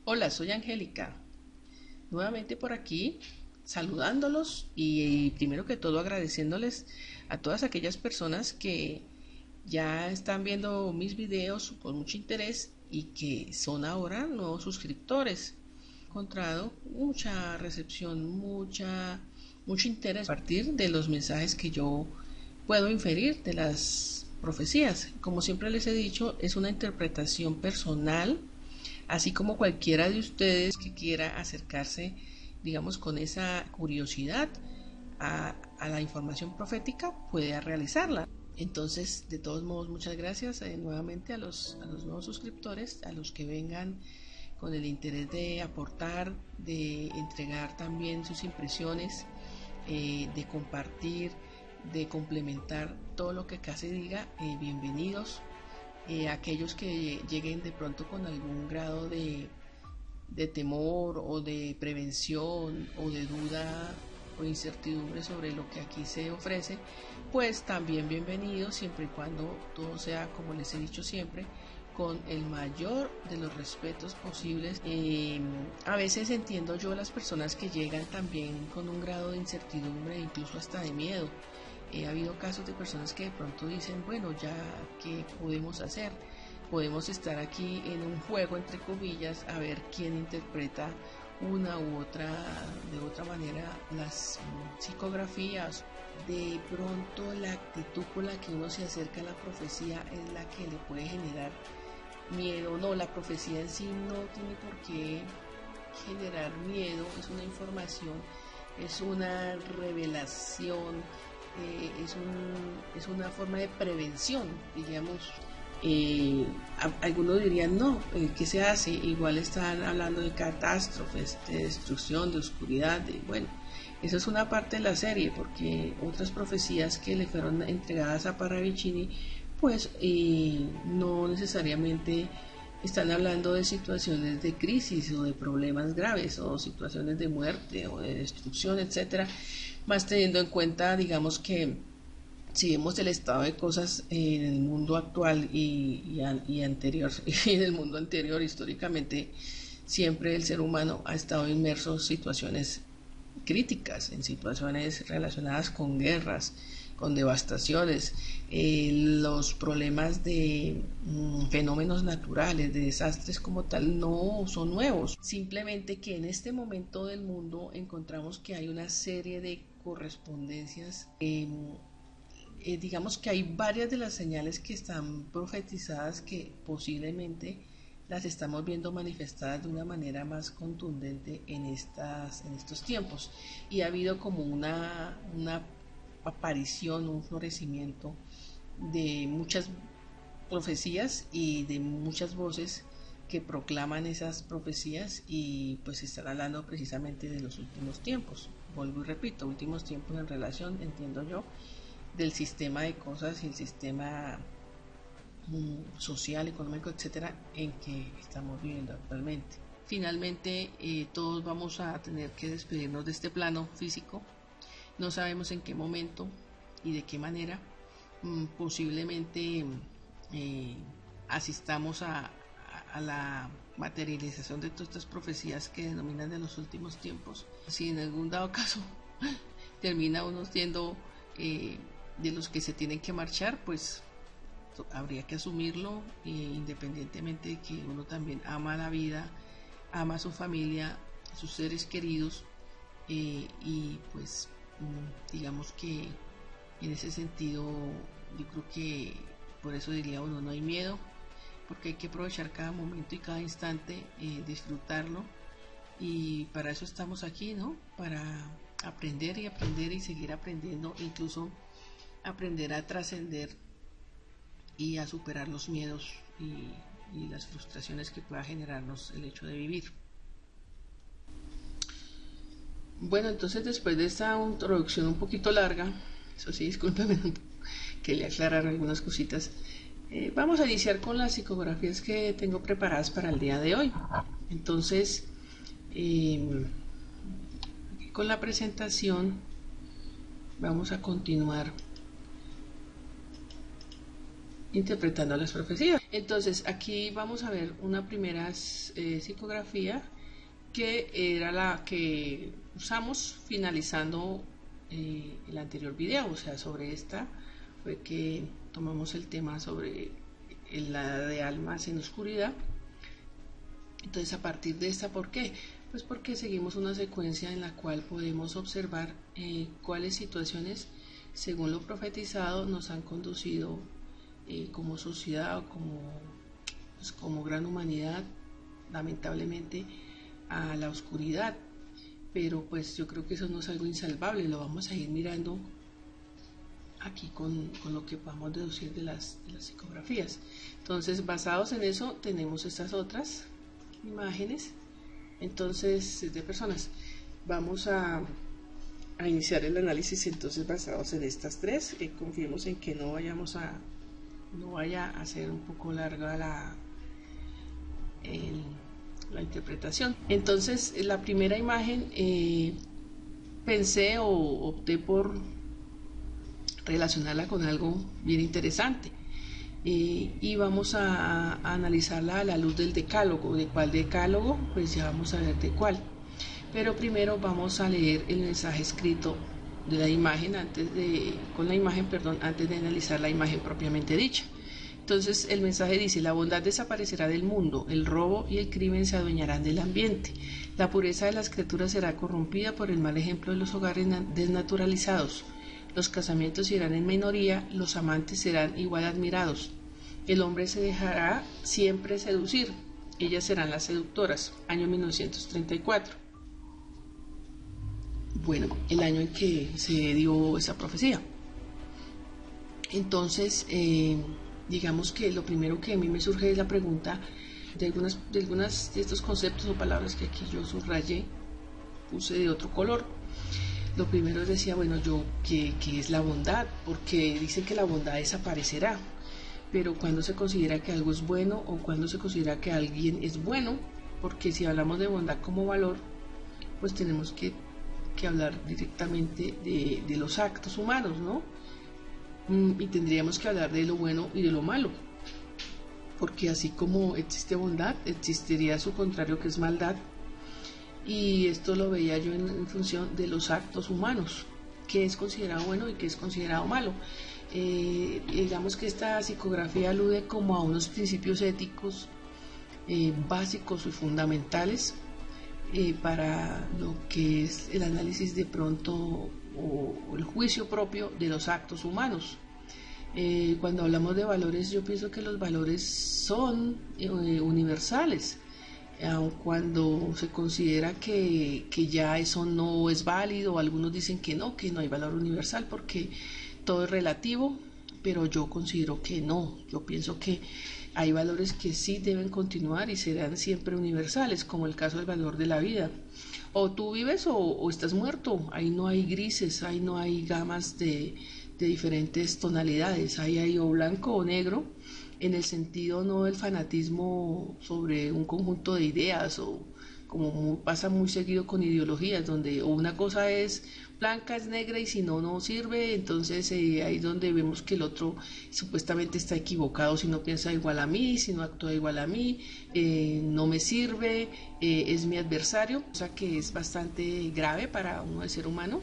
Hola, soy Angélica, nuevamente por aquí saludándolos y primero que todo agradeciéndoles a todas aquellas personas que ya están viendo mis videos con mucho interés y que son ahora nuevos suscriptores. He encontrado mucha recepción, mucho interés a partir de los mensajes que yo puedo inferir de las profecías. Como siempre les he dicho, es una interpretación personal, así como cualquiera de ustedes que quiera acercarse, digamos, con esa curiosidad a la información profética, puede realizarla. Entonces, de todos modos, muchas gracias nuevamente a los nuevos suscriptores, a los que vengan con el interés de aportar, de entregar también sus impresiones, de compartir, de complementar todo lo que acá se diga. Bienvenidos. Aquellos que lleguen de pronto con algún grado de temor o de prevención o de duda o incertidumbre sobre lo que aquí se ofrece, pues también bienvenidos, siempre y cuando todo sea, como les he dicho siempre, con el mayor de los respetos posibles. A veces entiendo yo las personas que llegan también con un grado de incertidumbre, incluso hasta de miedo. Ha habido casos de personas que de pronto dicen, bueno, ya, ¿qué podemos hacer? Podemos estar aquí en un juego, entre comillas, a ver quién interpreta una u otra, de otra manera, las psicografías. De pronto la actitud con la que uno se acerca a la profecía es la que le puede generar miedo. No, la profecía en sí no tiene por qué generar miedo, es una información, es una revelación, es una forma de prevención, digamos. Algunos dirían, no, ¿qué se hace? Igual están hablando de catástrofes, de destrucción, de oscuridad, bueno, eso es una parte de la serie, porque otras profecías que le fueron entregadas a Parravicini, pues no necesariamente están hablando de situaciones de crisis o de problemas graves o situaciones de muerte o de destrucción, etcétera, más teniendo en cuenta, digamos, que si vemos el estado de cosas en el mundo actual y anterior, y en el mundo anterior históricamente, siempre el ser humano ha estado inmerso en situaciones críticas, en situaciones relacionadas con guerras, con devastaciones, los problemas de fenómenos naturales, de desastres como tal, no son nuevos. Simplemente que en este momento del mundo encontramos que hay una serie de correspondencias. Digamos que hay varias de las señales que están profetizadas que posiblemente las estamos viendo manifestadas de una manera más contundente en estos tiempos, y ha habido como una aparición, un florecimiento de muchas profecías y de muchas voces que proclaman esas profecías, y pues están hablando precisamente de los últimos tiempos. Vuelvo y repito, últimos tiempos en relación, entiendo yo, del sistema de cosas y el sistema social, económico, etcétera, en que estamos viviendo actualmente. Finalmente, todos vamos a tener que despedirnos de este plano físico. No sabemos en qué momento y de qué manera. Posiblemente eh, asistamos a la materialización de todas estas profecías que denominan de los últimos tiempos. Si en algún dado caso termina uno siendo de los que se tienen que marchar, pues habría que asumirlo, independientemente de que uno también ama la vida, ama a su familia, a sus seres queridos, y pues digamos que en ese sentido yo creo que por eso diría uno, no hay miedo, porque hay que aprovechar cada momento y cada instante, disfrutarlo, y para eso estamos aquí, ¿no? Para aprender y aprender y seguir aprendiendo, incluso aprender a trascender y a superar los miedos y las frustraciones que pueda generarnos el hecho de vivir. Bueno, entonces después de esta introducción un poquito larga, eso sí, discúlpeme, quería aclarar algunas cositas. Vamos a iniciar con las psicografías que tengo preparadas para el día de hoy. Entonces, con la presentación, vamos a continuar interpretando las profecías. Entonces aquí vamos a ver una primera psicografía que era la que usamos finalizando el anterior video. O sea, sobre esta fue que tomamos el tema sobre la de almas en oscuridad. Entonces, a partir de esta, ¿por qué? Pues porque seguimos una secuencia en la cual podemos observar cuáles situaciones, según lo profetizado, nos han conducido como sociedad o como gran humanidad, lamentablemente, a la oscuridad. Pero pues yo creo que eso no es algo insalvable, lo vamos a ir mirando aquí con lo que podamos deducir de las psicografías. Entonces, basados en eso, tenemos estas otras imágenes, entonces, de personas. Vamos a iniciar el análisis entonces basados en estas tres. Confiemos en que no vaya a ser un poco larga la interpretación. Entonces, la primera imagen pensé o opté por relacionarla con algo bien interesante. Y vamos a analizarla a la luz del decálogo. ¿De cuál decálogo? Pues ya vamos a ver de cuál. Pero primero vamos a leer el mensaje escrito de la imagen antes de analizar la imagen propiamente dicha. Entonces el mensaje dice: la bondad desaparecerá del mundo, el robo y el crimen se adueñarán del ambiente, la pureza de las criaturas será corrompida por el mal ejemplo de los hogares desnaturalizados. Los casamientos irán en minoría, los amantes serán igual admirados. El hombre se dejará siempre seducir, ellas serán las seductoras. Año 1934. Bueno, el año en que se dio esa profecía. Entonces, digamos que lo primero que a mí me surge es la pregunta de algunas de estos conceptos o palabras que aquí yo subrayé, puse de otro color. Lo primero decía, bueno, ¿qué es la bondad? Porque dicen que la bondad desaparecerá, pero ¿cuándo se considera que algo es bueno o cuándo se considera que alguien es bueno? Porque si hablamos de bondad como valor, pues tenemos que hablar directamente de los actos humanos, ¿no? Y tendríamos que hablar de lo bueno y de lo malo, porque así como existe bondad, existiría su contrario, que es maldad. Y esto lo veía yo en función de los actos humanos, qué es considerado bueno y qué es considerado malo. Digamos que esta psicografía alude como a unos principios éticos básicos y fundamentales para lo que es el análisis de pronto o el juicio propio de los actos humanos. Cuando hablamos de valores, yo pienso que los valores son universales. Aun cuando se considera que ya eso no es válido, algunos dicen que no hay valor universal porque todo es relativo, pero yo considero que no. Yo pienso que hay valores que sí deben continuar y serán siempre universales, como el caso del valor de la vida. O tú vives o estás muerto, ahí no hay grises, ahí no hay gamas de diferentes tonalidades, ahí hay o blanco o negro, en el sentido no del fanatismo sobre un conjunto de ideas, o como pasa muy seguido con ideologías, donde o una cosa es blanca, es negra, y si no sirve. Entonces ahí es donde vemos que el otro supuestamente está equivocado, si no piensa igual a mí, si no actúa igual a mí, no me sirve, es mi adversario, cosa que es bastante grave para uno, el ser humano.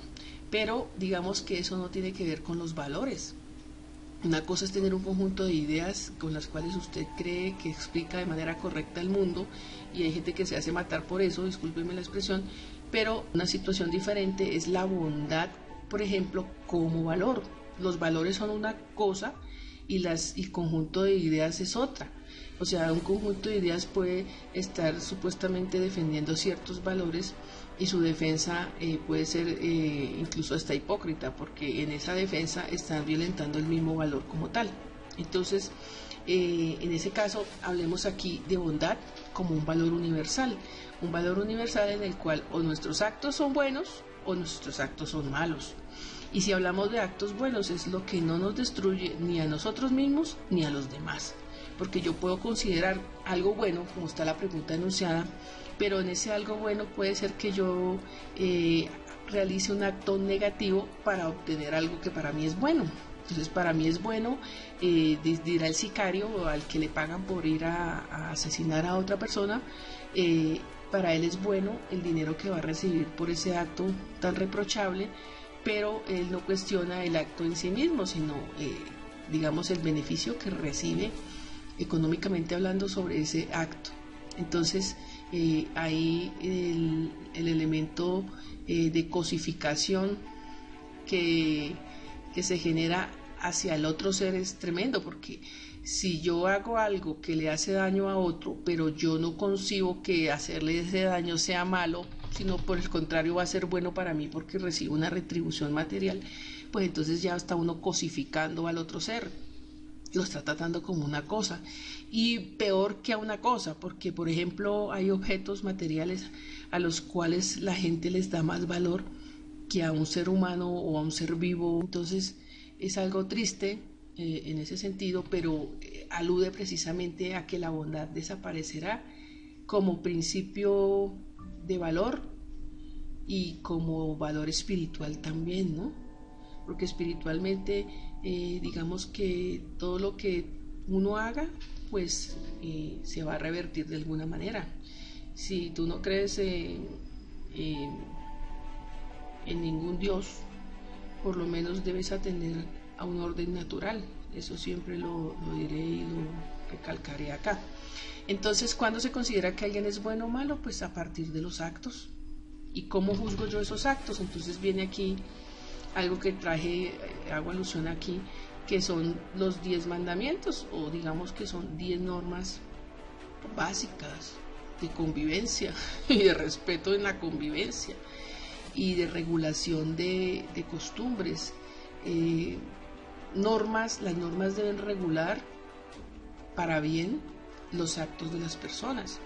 Pero digamos que eso no tiene que ver con los valores. Una cosa es tener un conjunto de ideas con las cuales usted cree que explica de manera correcta el mundo, y hay gente que se hace matar por eso, discúlpenme la expresión, pero una situación diferente es la bondad, por ejemplo, como valor. Los valores son una cosa y el conjunto de ideas es otra. O sea, un conjunto de ideas puede estar supuestamente defendiendo ciertos valores, y su defensa puede ser incluso hasta hipócrita, porque en esa defensa están violentando el mismo valor como tal. Entonces, en ese caso, hablemos aquí de bondad como un valor universal en el cual o nuestros actos son buenos o nuestros actos son malos. Y si hablamos de actos buenos, es lo que no nos destruye ni a nosotros mismos ni a los demás. Porque yo puedo considerar algo bueno, como está la pregunta enunciada, pero en ese algo bueno puede ser que yo realice un acto negativo para obtener algo que para mí es bueno. Entonces para mí es bueno, dirá el sicario al que le pagan por ir a asesinar a otra persona, para él es bueno el dinero que va a recibir por ese acto tan reprochable, pero él no cuestiona el acto en sí mismo, sino digamos el beneficio que recibe económicamente hablando sobre ese acto. Entonces ahí el elemento de cosificación que se genera hacia el otro ser es tremendo, porque si yo hago algo que le hace daño a otro, pero yo no concibo que hacerle ese daño sea malo, sino por el contrario va a ser bueno para mí porque recibo una retribución material, pues entonces ya está uno cosificando al otro ser, lo está tratando como una cosa, y peor que a una cosa, porque por ejemplo hay objetos materiales a los cuales la gente les da más valor que a un ser humano o a un ser vivo. Entonces es algo triste en ese sentido, pero alude precisamente a que la bondad desaparecerá como principio de valor y como valor espiritual también, ¿no? Porque espiritualmente digamos que todo lo que uno haga pues se va a revertir de alguna manera. Si tú no crees en ningún Dios, por lo menos debes atender a un orden natural. Eso siempre lo diré y lo recalcaré acá. Entonces, ¿cuándo se considera que alguien es bueno o malo? Pues a partir de los actos. ¿Y cómo juzgo yo esos actos? Entonces viene aquí algo que traje, hago alusión aquí, que son los 10 mandamientos, o digamos que son 10 normas básicas de convivencia y de respeto en la convivencia y de regulación de costumbres. Las normas deben regular para bien los actos de las personas.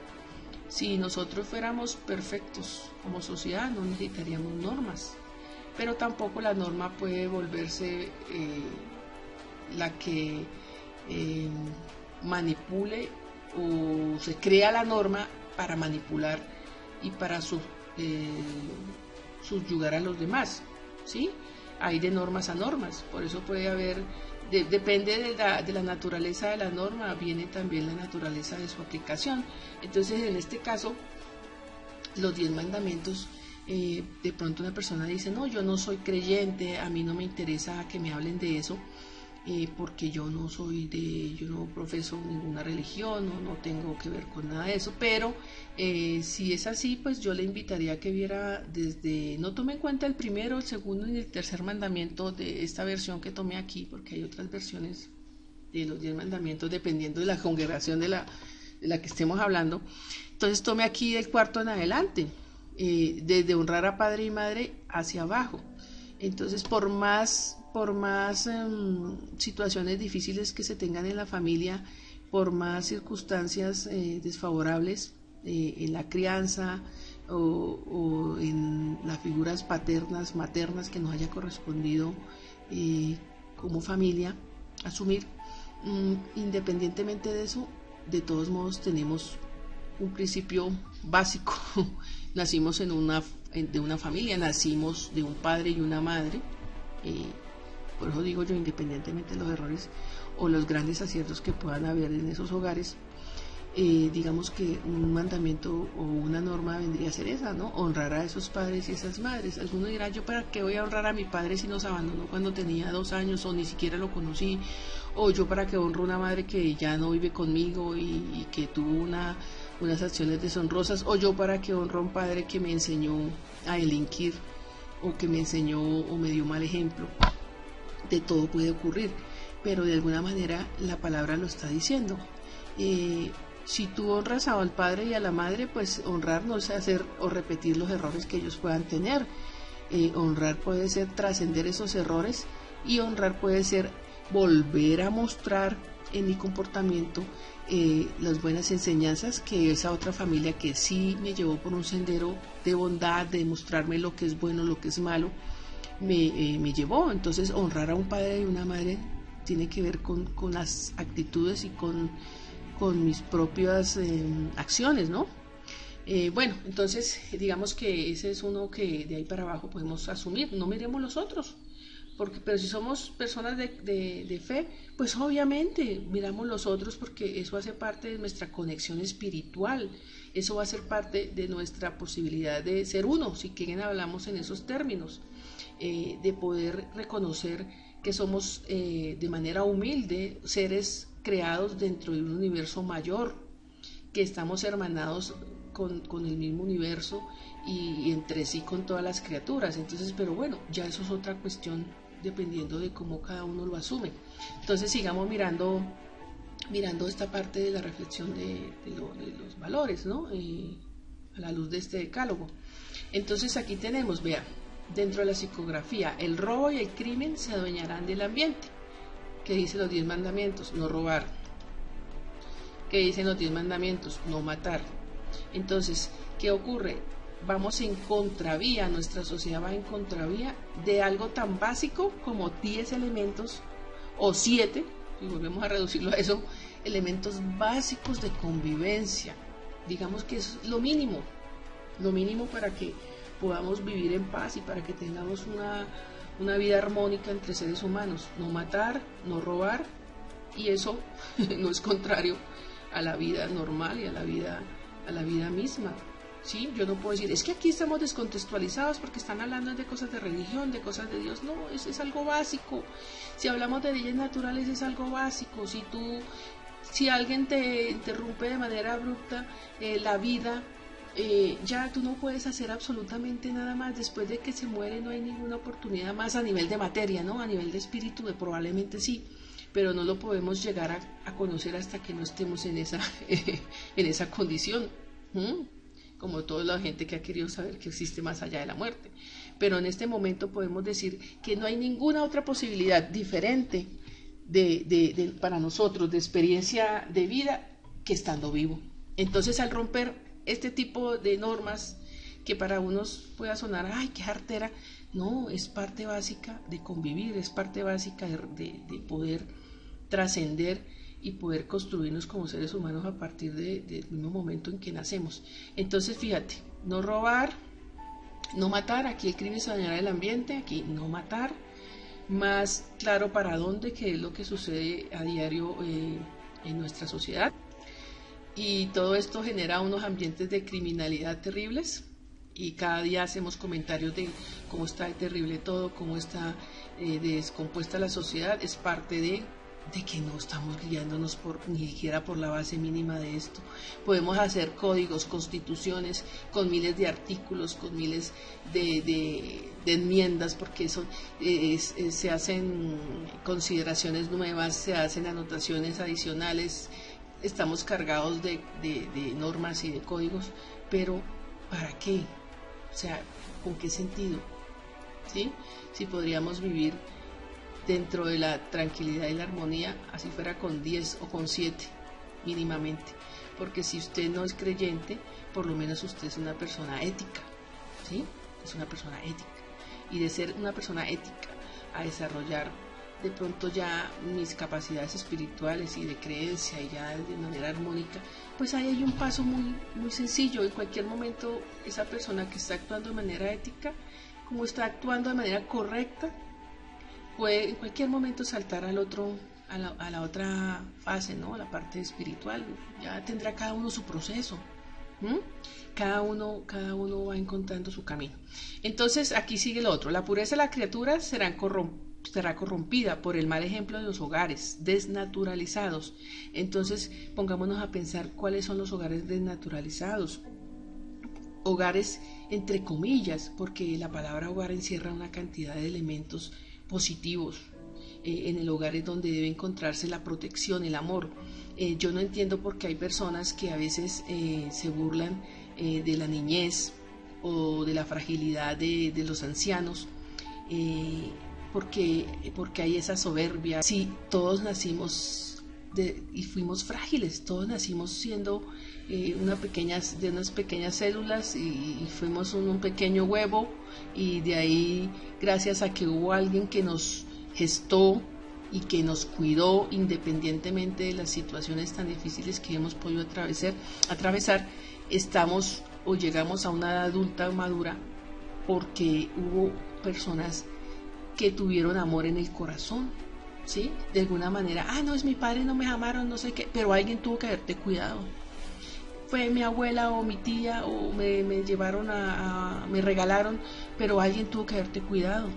Si nosotros fuéramos perfectos como sociedad no necesitaríamos normas, pero tampoco la norma puede volverse la que manipule, o se crea la norma para manipular y para subyugar a los demás, ¿sí? Hay de normas a normas, por eso puede haber, depende de la naturaleza de la norma, viene también la naturaleza de su aplicación. Entonces en este caso, los 10 mandamientos, de pronto una persona dice, no, yo no soy creyente, a mí no me interesa que me hablen de eso, porque yo no profeso ninguna religión, no tengo que ver con nada de eso, pero si es así, pues yo le invitaría a que viera no tome en cuenta el primero, el segundo y el tercer mandamiento de esta versión que tomé aquí, porque hay otras versiones de los 10 mandamientos dependiendo de la congregación de la que estemos hablando. Entonces tome aquí del cuarto en adelante, desde honrar a padre y madre hacia abajo. Entonces por más situaciones difíciles que se tengan en la familia, por más circunstancias desfavorables en la crianza o en las figuras paternas, maternas que nos haya correspondido como familia asumir, independientemente de eso, de todos modos tenemos un principio básico. Nacimos de una familia, nacimos de un padre y una madre. Por eso digo yo, independientemente de los errores o los grandes aciertos que puedan haber en esos hogares, digamos que un mandamiento o una norma vendría a ser esa, ¿no? Honrar a esos padres y esas madres. Algunos dirán, yo para qué voy a honrar a mi padre si nos abandonó cuando tenía 2 años o ni siquiera lo conocí, o yo para qué honro a una madre que ya no vive conmigo y que tuvo unas acciones deshonrosas, o yo para qué honro a un padre que me enseñó a delinquir, o que me enseñó o me dio mal ejemplo. De todo puede ocurrir, pero de alguna manera la palabra lo está diciendo. Si tú honras al padre y a la madre, pues honrar no es hacer o repetir los errores que ellos puedan tener. Honrar puede ser trascender esos errores, y honrar puede ser volver a mostrar en mi comportamiento las buenas enseñanzas que esa otra familia que sí me llevó por un sendero de bondad, de mostrarme lo que es bueno, lo que es malo, me llevó. Entonces honrar a un padre y una madre tiene que ver con las actitudes y con mis propias acciones, ¿no? Bueno, entonces digamos que ese es uno que de ahí para abajo podemos asumir. No miremos los otros, Porque, pero si somos personas de fe, pues obviamente miramos los otros porque eso hace parte de nuestra conexión espiritual, eso va a ser parte de nuestra posibilidad de ser uno, si quieren hablamos en esos términos, de poder reconocer que somos de manera humilde seres creados dentro de un universo mayor, que estamos hermanados con el mismo universo y entre sí con todas las criaturas. Entonces, pero bueno, ya eso es otra cuestión dependiendo de cómo cada uno lo asume. Entonces sigamos mirando esta parte de la reflexión de los valores, ¿no? A la luz de este decálogo. Entonces aquí tenemos, vea, dentro de la psicografía, el robo y el crimen se adueñarán del ambiente. ¿Qué dicen los 10 mandamientos? No robar. ¿Qué dicen los 10 mandamientos? No matar. Entonces, ¿qué ocurre? Vamos en contravía, nuestra sociedad va en contravía de algo tan básico como 10 elementos o 7, y volvemos a reducirlo a eso, elementos básicos de convivencia. Digamos que es lo mínimo para que podamos vivir en paz y para que tengamos una vida armónica entre seres humanos. No matar, no robar, y eso no es contrario a la vida normal y a la vida misma. ¿Sí? Yo no puedo decir, es que aquí estamos descontextualizados porque están hablando de cosas de religión, de cosas de Dios. No, es algo básico. Si hablamos de leyes naturales es algo básico. Si alguien te interrumpe de manera abrupta la vida, ya tú no puedes hacer absolutamente nada más. Después de que se muere no hay ninguna oportunidad más a nivel de materia, ¿no? A nivel de espíritu probablemente sí, pero no lo podemos llegar a conocer hasta que no estemos en esa condición. Como toda la gente que ha querido saber que existe más allá de la muerte. Pero en este momento podemos decir que no hay ninguna otra posibilidad diferente para nosotros de experiencia de vida que estando vivo. Entonces, al romper este tipo de normas que para unos pueda sonar, ay, qué jartera, no, es parte básica de convivir, es parte básica de poder trascender y poder construirnos como seres humanos a partir del mismo momento en que nacemos. Entonces, fíjate, no robar, no matar, aquí el crimen se dañará el ambiente, aquí no matar, más claro para dónde, que es lo que sucede a diario en nuestra sociedad. Y todo esto genera unos ambientes de criminalidad terribles, y cada día hacemos comentarios de cómo está terrible todo, cómo está descompuesta la sociedad. Es parte de que no estamos guiándonos ni siquiera por la base mínima de esto. Podemos hacer códigos, constituciones con miles de artículos, con miles de enmiendas, porque se hacen consideraciones nuevas, se hacen anotaciones adicionales, estamos cargados de normas y de códigos, pero ¿para qué? O sea, ¿con qué sentido? ¿Sí? Si podríamos vivir dentro de la tranquilidad y la armonía, así fuera con 10 o con 7 mínimamente, porque si usted no es creyente, por lo menos usted es una persona ética, ¿sí? Es una persona ética, y de ser una persona ética a desarrollar de pronto ya mis capacidades espirituales y de creencia y ya de manera armónica, pues ahí hay un paso muy, muy sencillo. En cualquier momento esa persona que está actuando de manera ética, como está actuando de manera correcta, puede en cualquier momento saltar al otro, a la otra fase, ¿no? A la parte espiritual. Ya tendrá cada uno su proceso. Cada uno va encontrando su camino. Entonces aquí sigue lo otro. La pureza de la criatura será corrompida por el mal ejemplo de los hogares desnaturalizados. Entonces pongámonos a pensar cuáles son los hogares desnaturalizados. Hogares entre comillas, porque la palabra hogar encierra una cantidad de elementos positivos. En el hogar es donde debe encontrarse la protección, el amor. Yo no entiendo por qué hay personas que a veces se burlan de la niñez o de la fragilidad de los ancianos, porque hay esa soberbia. Sí, todos nacimos y fuimos frágiles, todos nacimos siendo de unas pequeñas células y fuimos un pequeño huevo, y de ahí, gracias a que hubo alguien que nos gestó y que nos cuidó independientemente de las situaciones tan difíciles que hemos podido atravesar, estamos o llegamos a una edad adulta madura porque hubo personas que tuvieron amor en el corazón, ¿sí? De alguna manera, no, es mi padre, no me amaron, no sé qué, pero alguien tuvo que haberte cuidado. Fue mi abuela o mi tía o me llevaron me regalaron, pero alguien tuvo que haberte cuidado.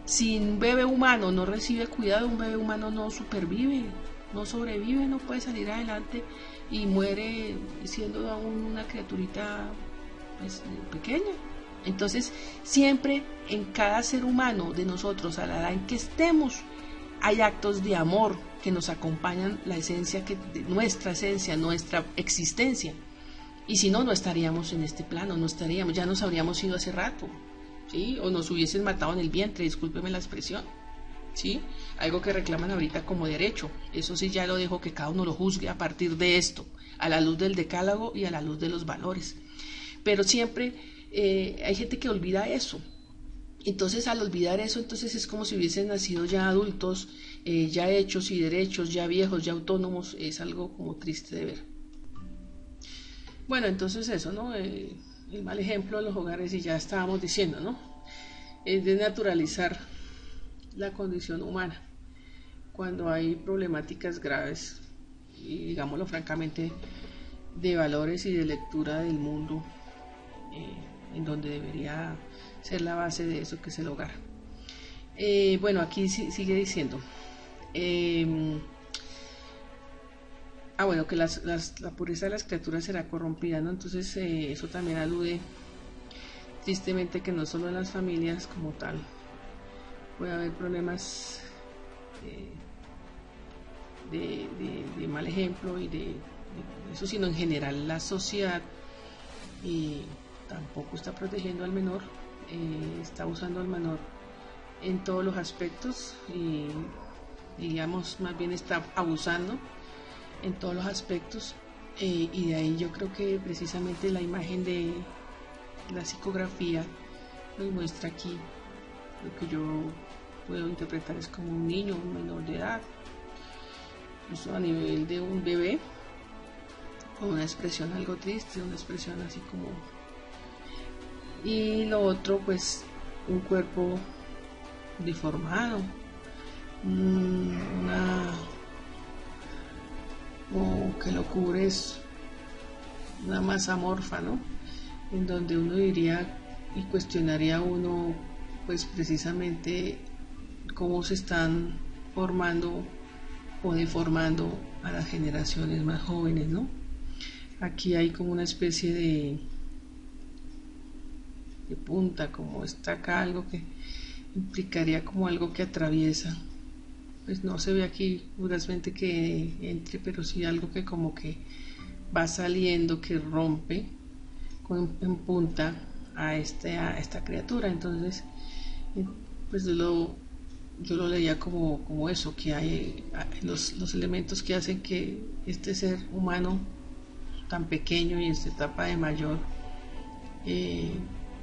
Si un bebé humano no recibe cuidado, un bebé humano no supervive, no sobrevive, no puede salir adelante y muere siendo aún una criaturita pues, pequeña. Entonces, siempre en cada ser humano de nosotros, a la edad en que estemos, hay actos de amor que nos acompañan la esencia, nuestra esencia, nuestra existencia. Y si no, no estaríamos en este plano, no estaríamos, ya nos habríamos ido hace rato, ¿sí? O nos hubiesen matado en el vientre, discúlpeme la expresión, ¿sí? Algo que reclaman ahorita como derecho. Eso sí ya lo dejo que cada uno lo juzgue a partir de esto, a la luz del decálogo y a la luz de los valores. Pero siempre hay gente que olvida eso. Entonces al olvidar eso, entonces es como si hubiesen nacido ya adultos, ya hechos y derechos, ya viejos, ya autónomos. Es algo como triste de ver. Bueno, entonces eso, ¿no? El mal ejemplo de los hogares, y ya estábamos diciendo, ¿no? Es de naturalizar la condición humana cuando hay problemáticas graves y, digámoslo francamente, de valores y de lectura del mundo, en donde debería ser la base de eso que es el hogar. Bueno, aquí sigue diciendo bueno, que la pureza de las criaturas será corrompida, ¿no? Entonces eso también alude tristemente que no solo en las familias como tal puede haber problemas de mal ejemplo y de eso, sino en general la sociedad tampoco está protegiendo al menor, está usando al menor en todos los aspectos y digamos más bien está abusando en todos los aspectos, y de ahí yo creo que precisamente la imagen de la psicografía nos muestra aquí lo que yo puedo interpretar es como un niño, un menor de edad, incluso a nivel de un bebé, con una expresión algo triste, una expresión así como, y lo otro pues un cuerpo deformado, o que lo cubre es una masa amorfa, ¿no? En donde uno diría y cuestionaría uno pues precisamente cómo se están formando o deformando a las generaciones más jóvenes, ¿no? Aquí hay como una especie de punta, como está acá algo que implicaría como algo que atraviesa. Pues no se ve aquí puramente que entre, pero sí algo que como que va saliendo, que rompe en punta a esta criatura. Entonces pues yo lo leía como eso, que hay los elementos que hacen que este ser humano tan pequeño y en esta etapa de mayor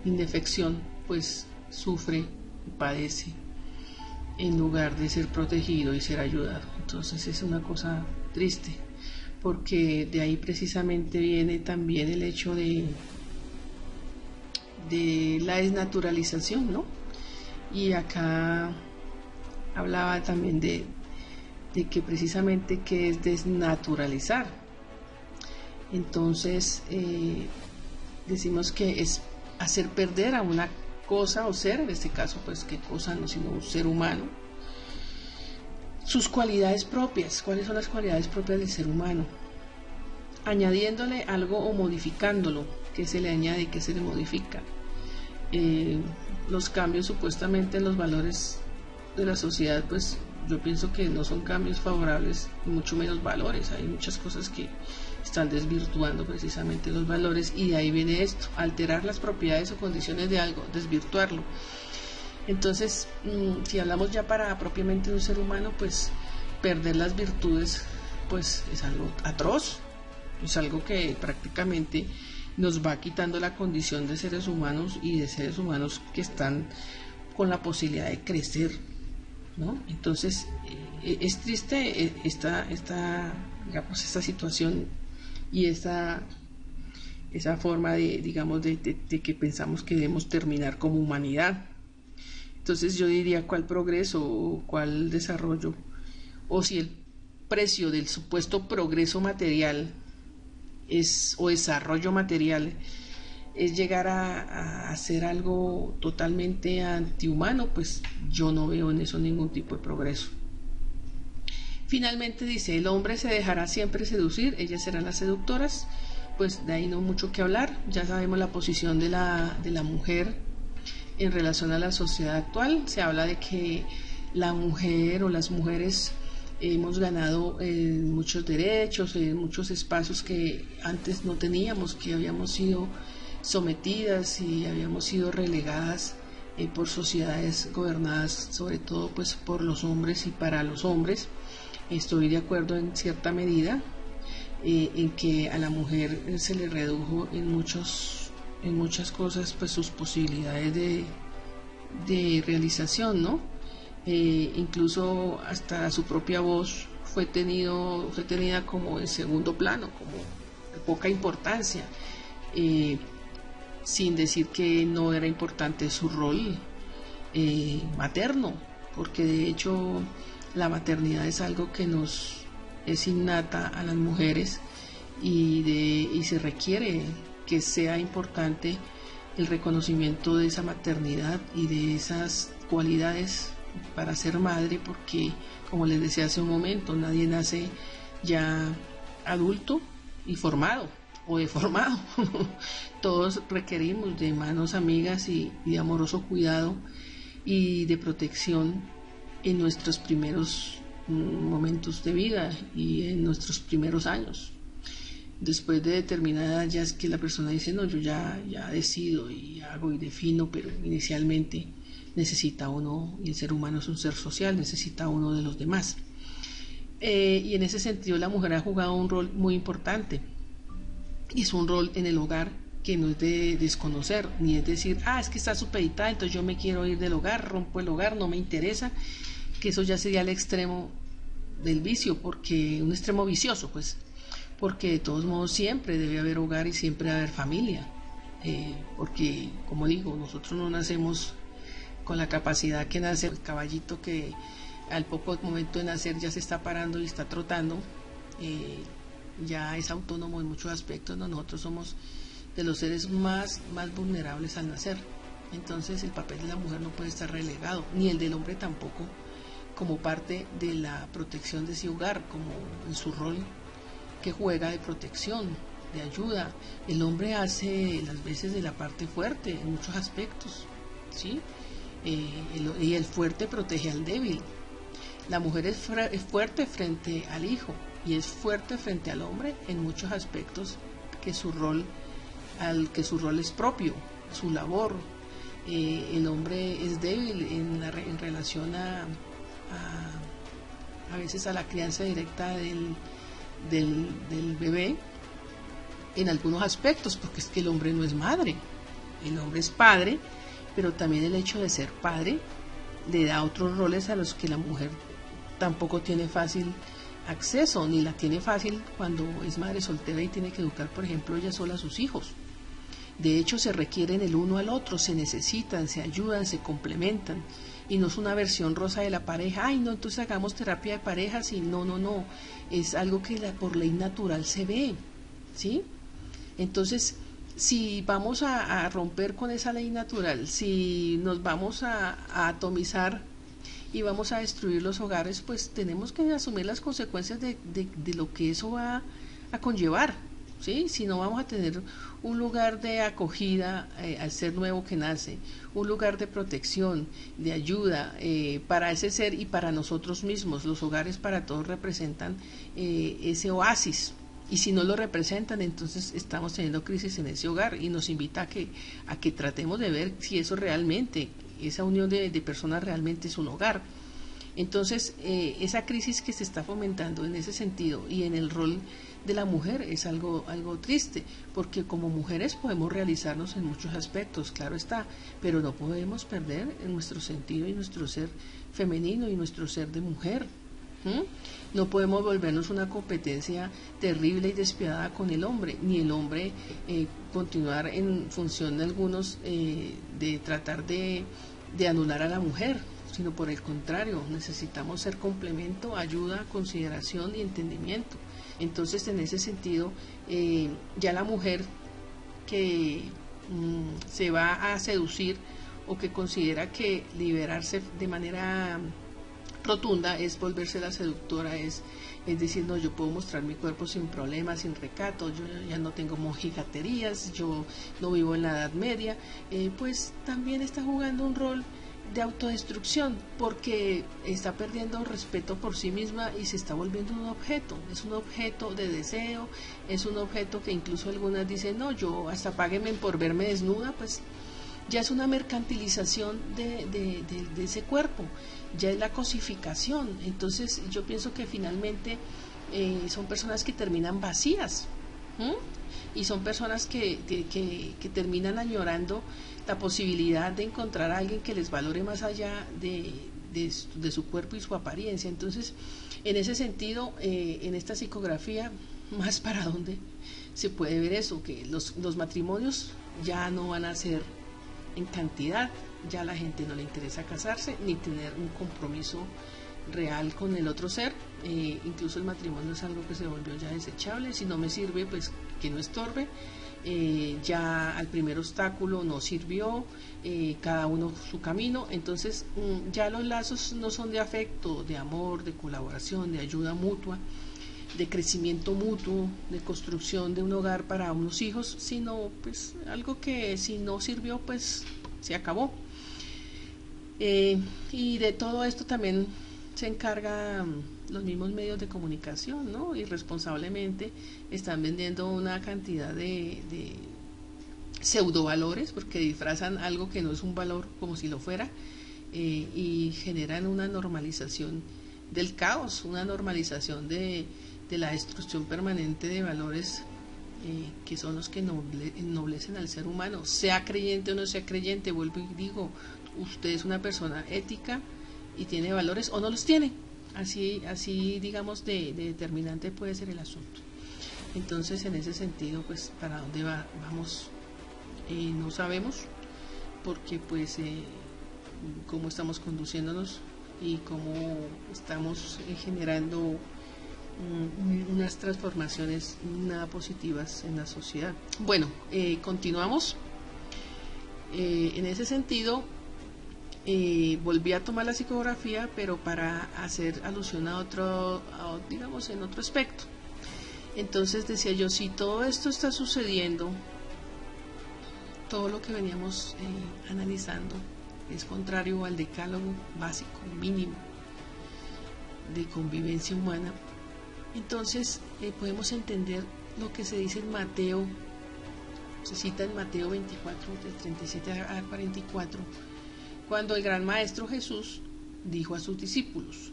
indefección pues sufre y padece en lugar de ser protegido y ser ayudado. Entonces es una cosa triste, porque de ahí precisamente viene también el hecho de la desnaturalización, ¿no? Y acá hablaba también de que precisamente que es desnaturalizar. Entonces decimos que es hacer perder a una cosa o ser, en este caso pues qué cosa, no sino un ser humano, sus cualidades propias. ¿Cuáles son las cualidades propias del ser humano? Añadiéndole algo o modificándolo. ¿Qué se le añade y qué se le modifica? Los cambios supuestamente en los valores de la sociedad, pues yo pienso que no son cambios favorables, mucho menos valores. Hay muchas cosas que están desvirtuando precisamente los valores, y de ahí viene esto, alterar las propiedades o condiciones de algo, desvirtuarlo. Entonces, si hablamos ya para propiamente de un ser humano, pues perder las virtudes pues es algo atroz, es algo que prácticamente nos va quitando la condición de seres humanos, y de seres humanos que están con la posibilidad de crecer, ¿no? Entonces es triste esta situación y esa forma de, digamos, de que pensamos que debemos terminar como humanidad. Entonces yo diría cuál progreso o cuál desarrollo, o si el precio del supuesto progreso material o desarrollo material es llegar a hacer algo totalmente antihumano, pues yo no veo en eso ningún tipo de progreso. Finalmente dice, el hombre se dejará siempre seducir, ellas serán las seductoras. Pues de ahí no mucho que hablar, ya sabemos la posición de la mujer en relación a la sociedad actual. Se habla de que la mujer o las mujeres hemos ganado muchos derechos, muchos espacios que antes no teníamos, que habíamos sido sometidas y habíamos sido relegadas por sociedades gobernadas sobre todo pues por los hombres y para los hombres. Estoy de acuerdo en cierta medida en que a la mujer se le redujo en muchas cosas pues sus posibilidades de realización, ¿no? Incluso hasta su propia voz fue tenida como en segundo plano, como de poca importancia, sin decir que no era importante su rol materno, porque de hecho la maternidad es algo que nos es innata a las mujeres y se requiere que sea importante el reconocimiento de esa maternidad y de esas cualidades para ser madre, porque como les decía hace un momento, nadie nace ya adulto y formado o deformado. Todos requerimos de manos amigas y de amoroso cuidado y de protección en nuestros primeros momentos de vida y en nuestros primeros años. Después de determinada edad ya es que la persona dice, no, yo ya decido y hago y defino, pero inicialmente necesita uno, y el ser humano es un ser social, necesita uno de los demás. Y en ese sentido la mujer ha jugado un rol muy importante, y es un rol en el hogar que no es de desconocer, ni es decir, es que está supeditada, entonces yo me quiero ir del hogar, rompo el hogar, no me interesa, que eso ya sería el extremo del vicio, porque un extremo vicioso, pues, porque de todos modos siempre debe haber hogar y siempre debe haber familia, porque, como digo, nosotros no nacemos con la capacidad que nace el caballito que al poco momento de nacer ya se está parando y está trotando, ya es autónomo en muchos aspectos, ¿no? Nosotros somos de los seres más vulnerables al nacer, entonces el papel de la mujer no puede estar relegado, ni el del hombre tampoco, como parte de la protección de ese hogar, como en su rol que juega de protección, de ayuda. El hombre hace las veces de la parte fuerte en muchos aspectos, ¿sí? Y el fuerte protege al débil. La mujer es fuerte frente al hijo y es fuerte frente al hombre en muchos aspectos que su rol es propio, su labor. El hombre es débil en relación a veces a la crianza directa del bebé en algunos aspectos, porque es que el hombre no es madre, el hombre es padre, pero también el hecho de ser padre le da otros roles a los que la mujer tampoco tiene fácil acceso, ni la tiene fácil cuando es madre soltera y tiene que educar, por ejemplo, ella sola a sus hijos. De hecho, se requieren el uno al otro, se necesitan, se ayudan, se complementan, y no es una versión rosa de la pareja, no, entonces hagamos terapia de parejas, y no, es algo que por ley natural se ve, ¿sí? Entonces, si vamos a romper con esa ley natural, si nos vamos a atomizar y vamos a destruir los hogares, pues tenemos que asumir las consecuencias de lo que eso va a conllevar, ¿sí? Si no, vamos a tener un lugar de acogida al ser nuevo que nace, un lugar de protección, de ayuda para ese ser y para nosotros mismos. Los hogares para todos representan ese oasis, y si no lo representan, entonces estamos teniendo crisis en ese hogar, y nos invita a que tratemos de ver si eso realmente, esa unión de personas realmente es un hogar. Entonces, esa crisis que se está fomentando en ese sentido y en el rol de la mujer es algo triste, porque como mujeres podemos realizarnos en muchos aspectos, claro está, pero no podemos perder en nuestro sentido y nuestro ser femenino y nuestro ser de mujer. No podemos volvernos una competencia terrible y despiadada con el hombre, ni el hombre continuar en función de algunos de tratar de de anular a la mujer, sino por el contrario, necesitamos ser complemento, ayuda, consideración y entendimiento. Entonces, en ese sentido, ya la mujer que se va a seducir o que considera que liberarse de manera rotunda es volverse la seductora, es decir, no, yo puedo mostrar mi cuerpo sin problemas, sin recato, yo ya no tengo mojigaterías, yo no vivo en la Edad Media, pues también está jugando un rol de autodestrucción, porque está perdiendo respeto por sí misma y se está volviendo un objeto, es un objeto de deseo, es un objeto que incluso algunas dicen, no, yo hasta páguenme por verme desnuda, pues ya es una mercantilización de ese cuerpo, ya es la cosificación. Entonces yo pienso que finalmente son personas que terminan vacías, y son personas que terminan añorando la posibilidad de encontrar a alguien que les valore más allá de su cuerpo y su apariencia. Entonces, en ese sentido, en esta psicografía, más para dónde se puede ver eso, que los matrimonios ya no van a ser en cantidad, ya a la gente no le interesa casarse ni tener un compromiso real con el otro ser, incluso el matrimonio es algo que se volvió ya desechable, si no me sirve pues que no estorbe, ya al primer obstáculo no sirvió, cada uno su camino, entonces ya los lazos no son de afecto, de amor, de colaboración, de ayuda mutua, de crecimiento mutuo, de construcción de un hogar para unos hijos, sino pues algo que si no sirvió pues se acabó. Y de todo esto también se encargan los mismos medios de comunicación, ¿no? Irresponsablemente están vendiendo una cantidad de pseudovalores, porque disfrazan algo que no es un valor como si lo fuera, y generan una normalización del caos, una normalización de la destrucción permanente de valores que son los que ennoblecen al ser humano, sea creyente o no sea creyente. Vuelvo y digo, usted es una persona ética y tiene valores o no los tiene, así digamos de determinante puede ser el asunto. Entonces, en ese sentido, pues para dónde vamos no sabemos, porque pues cómo estamos conduciéndonos y cómo estamos generando unas transformaciones nada positivas en la sociedad. Bueno, continuamos. En ese sentido, volví a tomar la psicografía, pero para hacer alusión a otro, digamos, en otro aspecto. Entonces decía yo, si todo esto está sucediendo, todo lo que veníamos analizando es contrario al decálogo básico, mínimo, de convivencia humana, entonces podemos entender lo que se dice en Mateo, se cita en Mateo 24, del 37 a 44, cuando el gran maestro Jesús dijo a sus discípulos: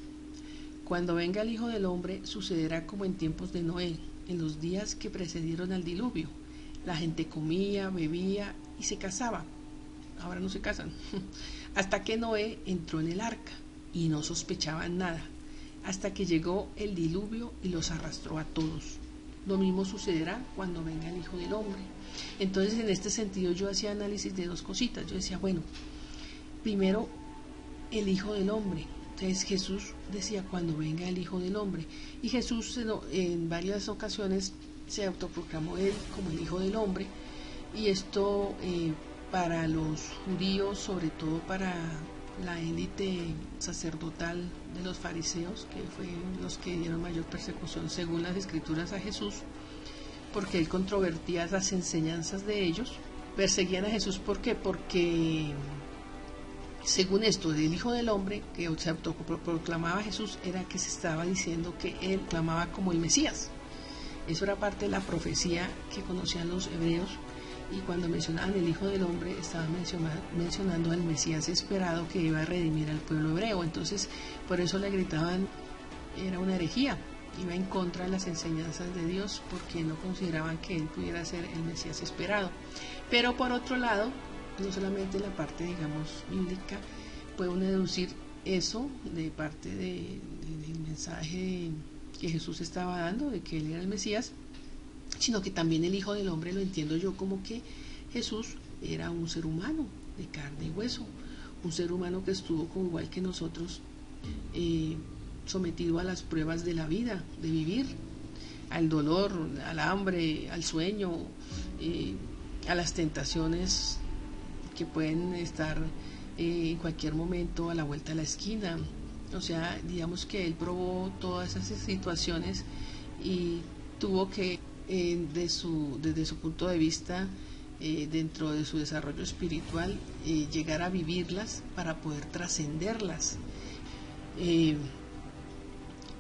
cuando venga el Hijo del Hombre sucederá como en tiempos de Noé, en los días que precedieron al diluvio. La gente comía, bebía y se casaba. Ahora no se casan. Hasta que Noé entró en el arca y no sospechaban nada, hasta que llegó el diluvio y los arrastró a todos. Lo mismo sucederá cuando venga el Hijo del Hombre. Entonces, en este sentido, yo hacía análisis de dos cositas. Yo decía, bueno, primero, el Hijo del Hombre. Entonces Jesús decía, cuando venga el Hijo del Hombre. Y Jesús en varias ocasiones se autoproclamó él como el Hijo del Hombre. Y esto para los judíos, sobre todo para la élite sacerdotal de los fariseos, que fueron los que dieron mayor persecución según las escrituras a Jesús, porque él controvertía las enseñanzas de ellos. Perseguían a Jesús, ¿por qué? Porque según esto del Hijo del Hombre que se autoproclamaba Jesús, era que se estaba diciendo que él clamaba como el Mesías. Eso era parte de la profecía que conocían los hebreos, y cuando mencionaban el Hijo del Hombre estaban mencionando al Mesías esperado que iba a redimir al pueblo hebreo. Entonces por eso le gritaban, era una herejía, iba en contra de las enseñanzas de Dios, porque no consideraban que él pudiera ser el Mesías esperado. Pero por otro lado, no solamente la parte, digamos, bíblica, puede uno deducir eso de parte del mensaje que Jesús estaba dando, de que él era el Mesías, sino que también el Hijo del Hombre lo entiendo yo como que Jesús era un ser humano de carne y hueso, un ser humano que estuvo como igual que nosotros, sometido a las pruebas de la vida, de vivir, al dolor, al hambre, al sueño, a las tentaciones que pueden estar en cualquier momento a la vuelta de la esquina. O sea, digamos que él probó todas esas situaciones y tuvo que, desde su punto de vista, dentro de su desarrollo espiritual, llegar a vivirlas para poder trascenderlas,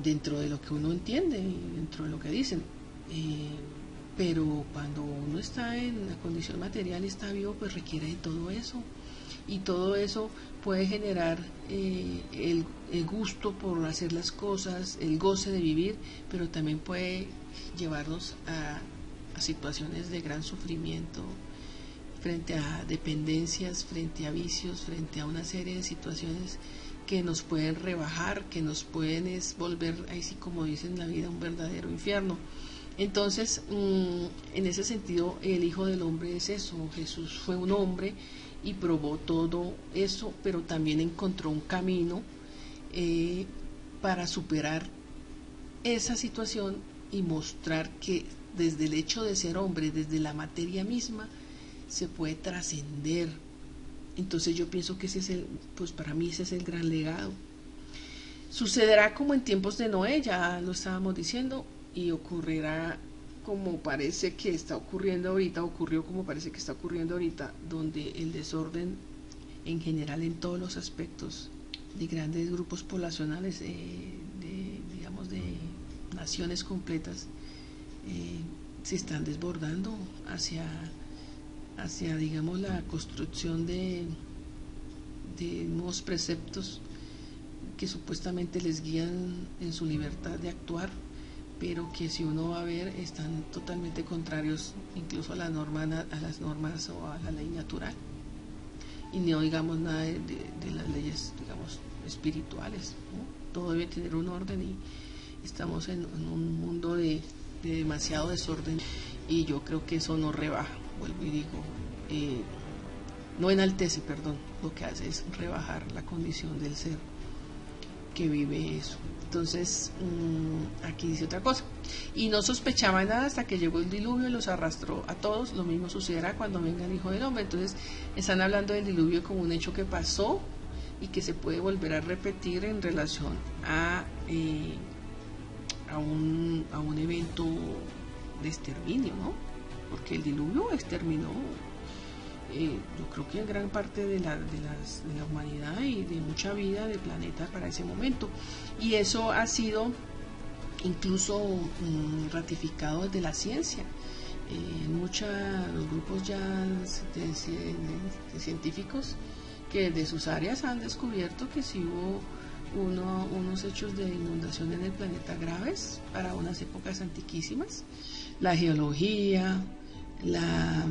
dentro de lo que uno entiende, dentro de lo que dicen. Pero cuando uno está en la condición material y está vivo, pues requiere de todo eso. Y todo eso puede generar el gusto por hacer las cosas, el goce de vivir, pero también puede llevarnos a situaciones de gran sufrimiento, frente a dependencias, frente a vicios, frente a una serie de situaciones que nos pueden rebajar, que nos pueden volver, ahí sí como dicen, la vida un verdadero infierno. Entonces, en ese sentido, el Hijo del Hombre es eso. Jesús fue un hombre y probó todo eso, pero también encontró un camino para superar esa situación y mostrar que desde el hecho de ser hombre, desde la materia misma, se puede trascender. Entonces yo pienso que pues para mí ese es el gran legado. Sucederá como en tiempos de Noé, ya lo estábamos diciendo, y ocurrirá como parece que está ocurriendo ahorita, ocurrió como parece que está ocurriendo ahorita, donde el desorden en general en todos los aspectos de grandes grupos poblacionales, digamos de naciones completas, se están desbordando hacia digamos la construcción de nuevos preceptos que supuestamente les guían en su libertad de actuar, pero que si uno va a ver están totalmente contrarios incluso a las normas o a la ley natural, y no digamos nada de las leyes, digamos, espirituales, ¿no? Todo debe tener un orden y estamos en un mundo de demasiado desorden, y yo creo que eso no rebaja, vuelvo y digo, no enaltece, perdón, lo que hace es rebajar la condición del ser que vive eso. Entonces, aquí dice otra cosa: y no sospechaba nada hasta que llegó el diluvio y los arrastró a todos. Lo mismo sucederá cuando venga el Hijo del Hombre. Entonces, están hablando del diluvio como un hecho que pasó y que se puede volver a repetir en relación a un evento de exterminio, ¿no? Porque el diluvio exterminó, yo creo que en gran parte de la humanidad y de mucha vida del planeta para ese momento, y eso ha sido incluso ratificado desde la ciencia. Los grupos ya de científicos que de sus áreas han descubierto que sí hubo unos hechos de inundación en el planeta graves para unas épocas antiquísimas. La geología, la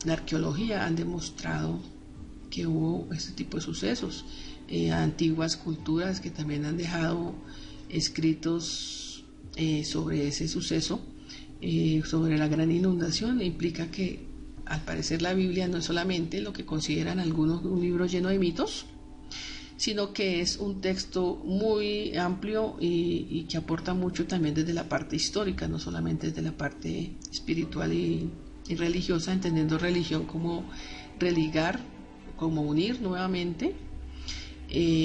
arqueología han demostrado que hubo este tipo de sucesos. Antiguas culturas que también han dejado escritos sobre ese suceso, sobre la gran inundación. Implica que al parecer la Biblia no es solamente lo que consideran algunos un libro lleno de mitos, sino que es un texto muy amplio y que aporta mucho también desde la parte histórica, no solamente desde la parte espiritual y religiosa, entendiendo religión como religar, como unir nuevamente,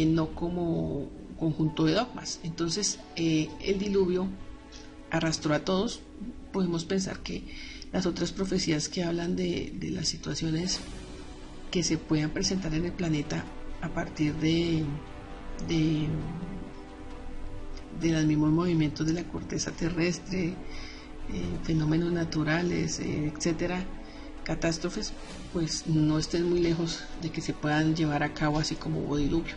no como conjunto de dogmas. Entonces, el diluvio arrastró a todos. Podemos pensar que las otras profecías que hablan de las situaciones que se puedan presentar en el planeta a partir de los mismos movimientos de la corteza terrestre, fenómenos naturales, etcétera, catástrofes, pues no estén muy lejos de que se puedan llevar a cabo, así como hubo diluvio.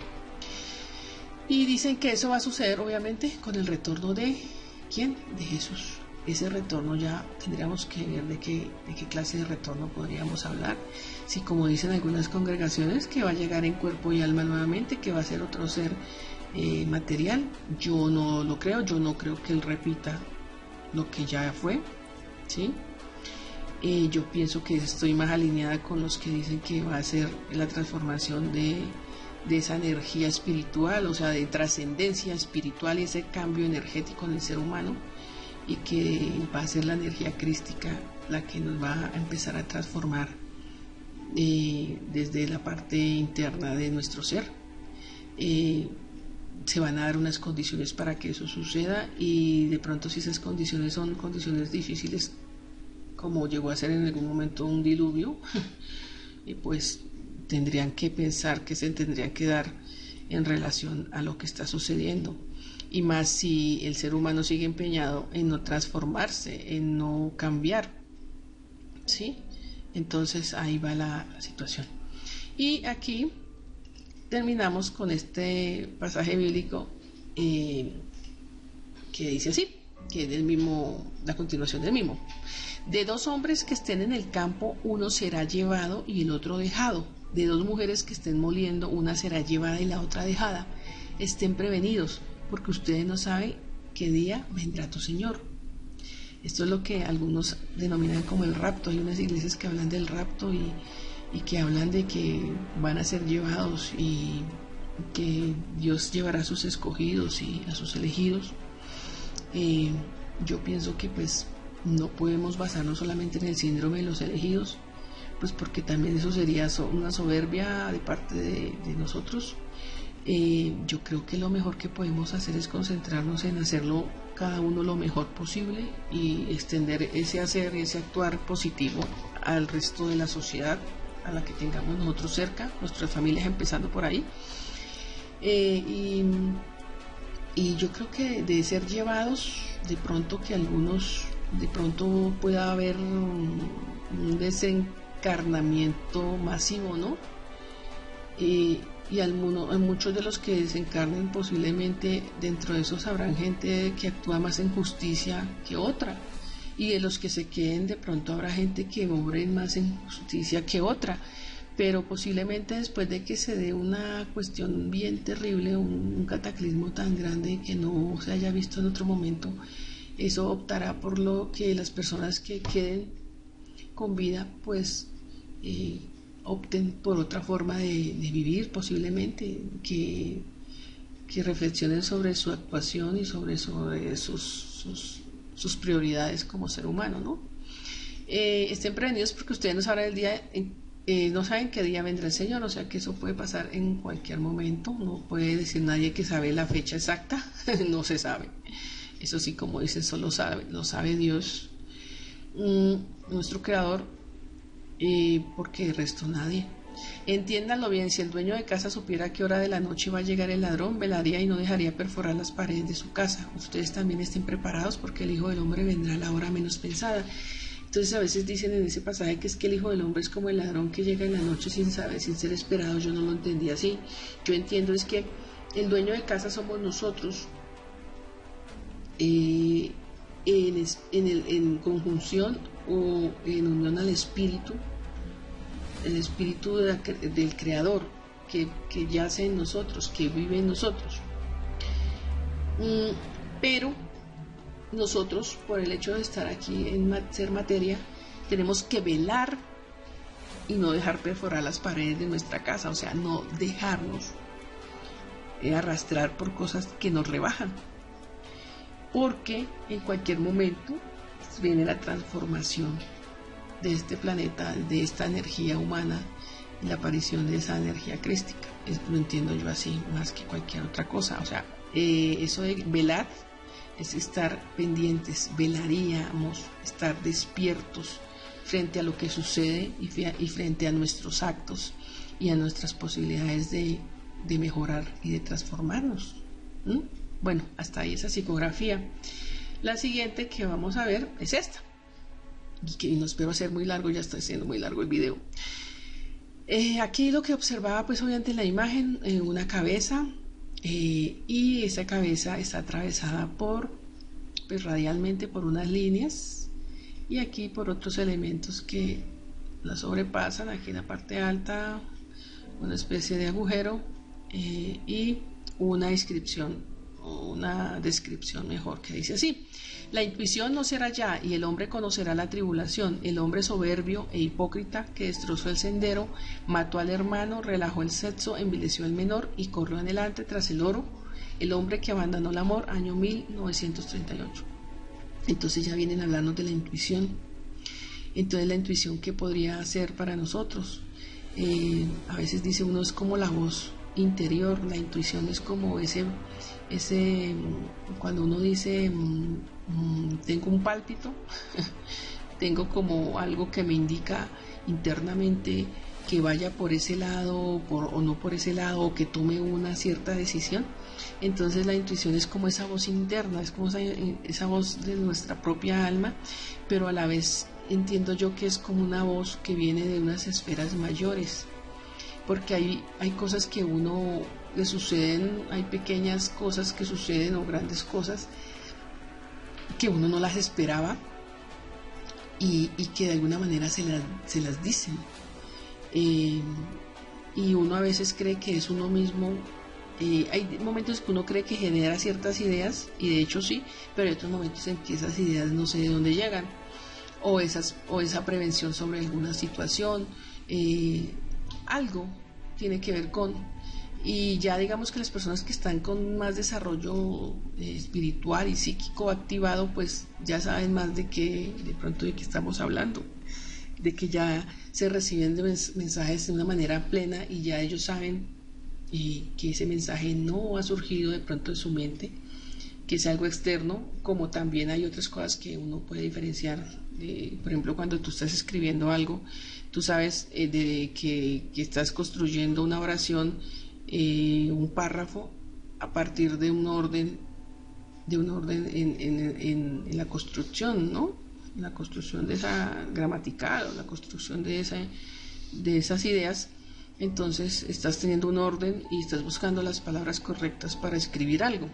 Y dicen que eso va a suceder obviamente con el retorno de ¿quién? De Jesús. Ese retorno ya tendríamos que ver de qué clase de retorno podríamos hablar. Si, como dicen algunas congregaciones, que va a llegar en cuerpo y alma nuevamente, que va a ser otro ser material, yo no lo creo. Yo no creo que él repita lo que ya fue, ¿sí? Yo pienso que estoy más alineada con los que dicen que va a ser la transformación de de esa energía espiritual, o sea, de trascendencia espiritual y ese cambio energético en el ser humano, y que va a ser la energía crística la que nos va a empezar a transformar desde la parte interna de nuestro ser. Se van a dar unas condiciones para que eso suceda, y de pronto si esas condiciones son condiciones difíciles, como llegó a ser en algún momento un diluvio, pues tendrían que pensar que se tendrían que dar en relación a lo que está sucediendo, y más si el ser humano sigue empeñado en no transformarse, en no cambiar, ¿sí? Entonces ahí va la situación. Y aquí terminamos con este pasaje bíblico que dice así, que es del mismo, la continuación del mismo. De 2 hombres que estén en el campo, uno será llevado y el otro dejado. De 2 mujeres que estén moliendo, una será llevada y la otra dejada. Estén prevenidos, porque ustedes no saben qué día vendrá tu Señor. Esto es lo que algunos denominan como el rapto. Hay unas iglesias que hablan del rapto y que hablan de que van a ser llevados y que Dios llevará a sus escogidos y a sus elegidos. Yo pienso que pues no podemos basarnos solamente en el síndrome de los elegidos, pues porque también eso sería una soberbia de parte de nosotros. Yo creo que lo mejor que podemos hacer es concentrarnos en hacerlo cada uno lo mejor posible y extender ese hacer, ese actuar positivo al resto de la sociedad a la que tengamos nosotros cerca, nuestras familias, empezando por ahí. Y yo creo que de ser llevados, de pronto que algunos, de pronto pueda haber un desencarnamiento masivo, ¿no? Y muchos de los que desencarnen, posiblemente dentro de esos habrán gente que actúa más en justicia que otra, y de los que se queden de pronto habrá gente que obre más en justicia que otra, pero posiblemente después de que se dé una cuestión bien terrible, un cataclismo tan grande que no se haya visto en otro momento, eso optará por lo que las personas que queden con vida pues opten por otra forma de vivir, posiblemente que reflexionen sobre su actuación y sobre sus prioridades como ser humano, ¿no? Estén prevenidos porque ustedes no saben no saben qué día vendrá el Señor, o sea que eso puede pasar en cualquier momento. No puede decir nadie que sabe la fecha exacta, no se sabe. Eso sí, como dicen, solo lo sabe Dios, nuestro Creador, porque el resto nadie. Entiéndanlo bien, si el dueño de casa supiera a qué hora de la noche va a llegar el ladrón, velaría y no dejaría perforar las paredes de su casa. Ustedes también estén preparados, porque el Hijo del Hombre vendrá a la hora menos pensada. Entonces a veces dicen en ese pasaje que es que el Hijo del Hombre es como el ladrón que llega en la noche sin saber, sin ser esperado. Yo no lo entendí así. Yo entiendo es que el dueño de casa somos nosotros, en conjunción o en unión al Espíritu, el Espíritu del Creador que yace en nosotros, que vive en nosotros. Pero nosotros, por el hecho de estar aquí en ser materia, tenemos que velar y no dejar perforar las paredes de nuestra casa, o sea, no dejarnos arrastrar por cosas que nos rebajan, porque en cualquier momento viene la transformación de este planeta, de esta energía humana, y la aparición de esa energía crística. Lo entiendo yo así, más que cualquier otra cosa. O sea, eso de velar es estar pendientes, velaríamos, estar despiertos frente a lo que sucede y frente a nuestros actos y a nuestras posibilidades de mejorar y de transformarnos. Bueno, hasta ahí esa psicografía. La siguiente que vamos a ver es esta, y que no espero hacer muy largo, ya está siendo muy largo el video. Aquí lo que observaba, pues obviamente en la imagen, una cabeza, y esa cabeza está atravesada pues radialmente por unas líneas, y aquí por otros elementos que la sobrepasan. Aquí en la parte alta una especie de agujero, y una inscripción, o una descripción mejor, que dice así: La intuición no será ya, y el hombre conocerá la tribulación. El hombre soberbio e hipócrita que destrozó el sendero, mató al hermano, relajó el sexo, envileció al menor y corrió adelante tras el oro. El hombre que abandonó el amor, año 1938. Entonces ya vienen a hablarnos de la intuición. Entonces la intuición, ¿qué podría hacer para nosotros? A veces dice uno, es como la voz interior. La intuición es como ese cuando uno dice tengo un pálpito, tengo como algo que me indica internamente que vaya por ese lado o no por ese lado, o que tome una cierta decisión. Entonces la intuición es como esa voz interna, es como esa voz de nuestra propia alma, pero a la vez entiendo yo que es como una voz que viene de unas esferas mayores, porque hay cosas que uno le suceden, hay pequeñas cosas que suceden o grandes cosas que uno no las esperaba y que de alguna manera se las dicen. Y uno a veces cree que es uno mismo. Hay momentos que uno cree que genera ciertas ideas, y de hecho sí, pero hay otros momentos en que esas ideas no sé de dónde llegan, o esa prevención sobre alguna situación, algo tiene que ver con. Y ya digamos que las personas que están con más desarrollo espiritual y psíquico activado, pues ya saben más de qué estamos hablando, de que ya se reciben mensajes de una manera plena, y ya ellos saben que ese mensaje no ha surgido de pronto de su mente, que es algo externo, como también hay otras cosas que uno puede diferenciar. Por ejemplo, cuando tú estás escribiendo algo, tú sabes de que estás construyendo una oración, un párrafo, a partir de un orden en la construcción, ¿no? La construcción de esa gramatical, o la construcción de esas ideas. Entonces estás teniendo un orden y estás buscando las palabras correctas para escribir algo.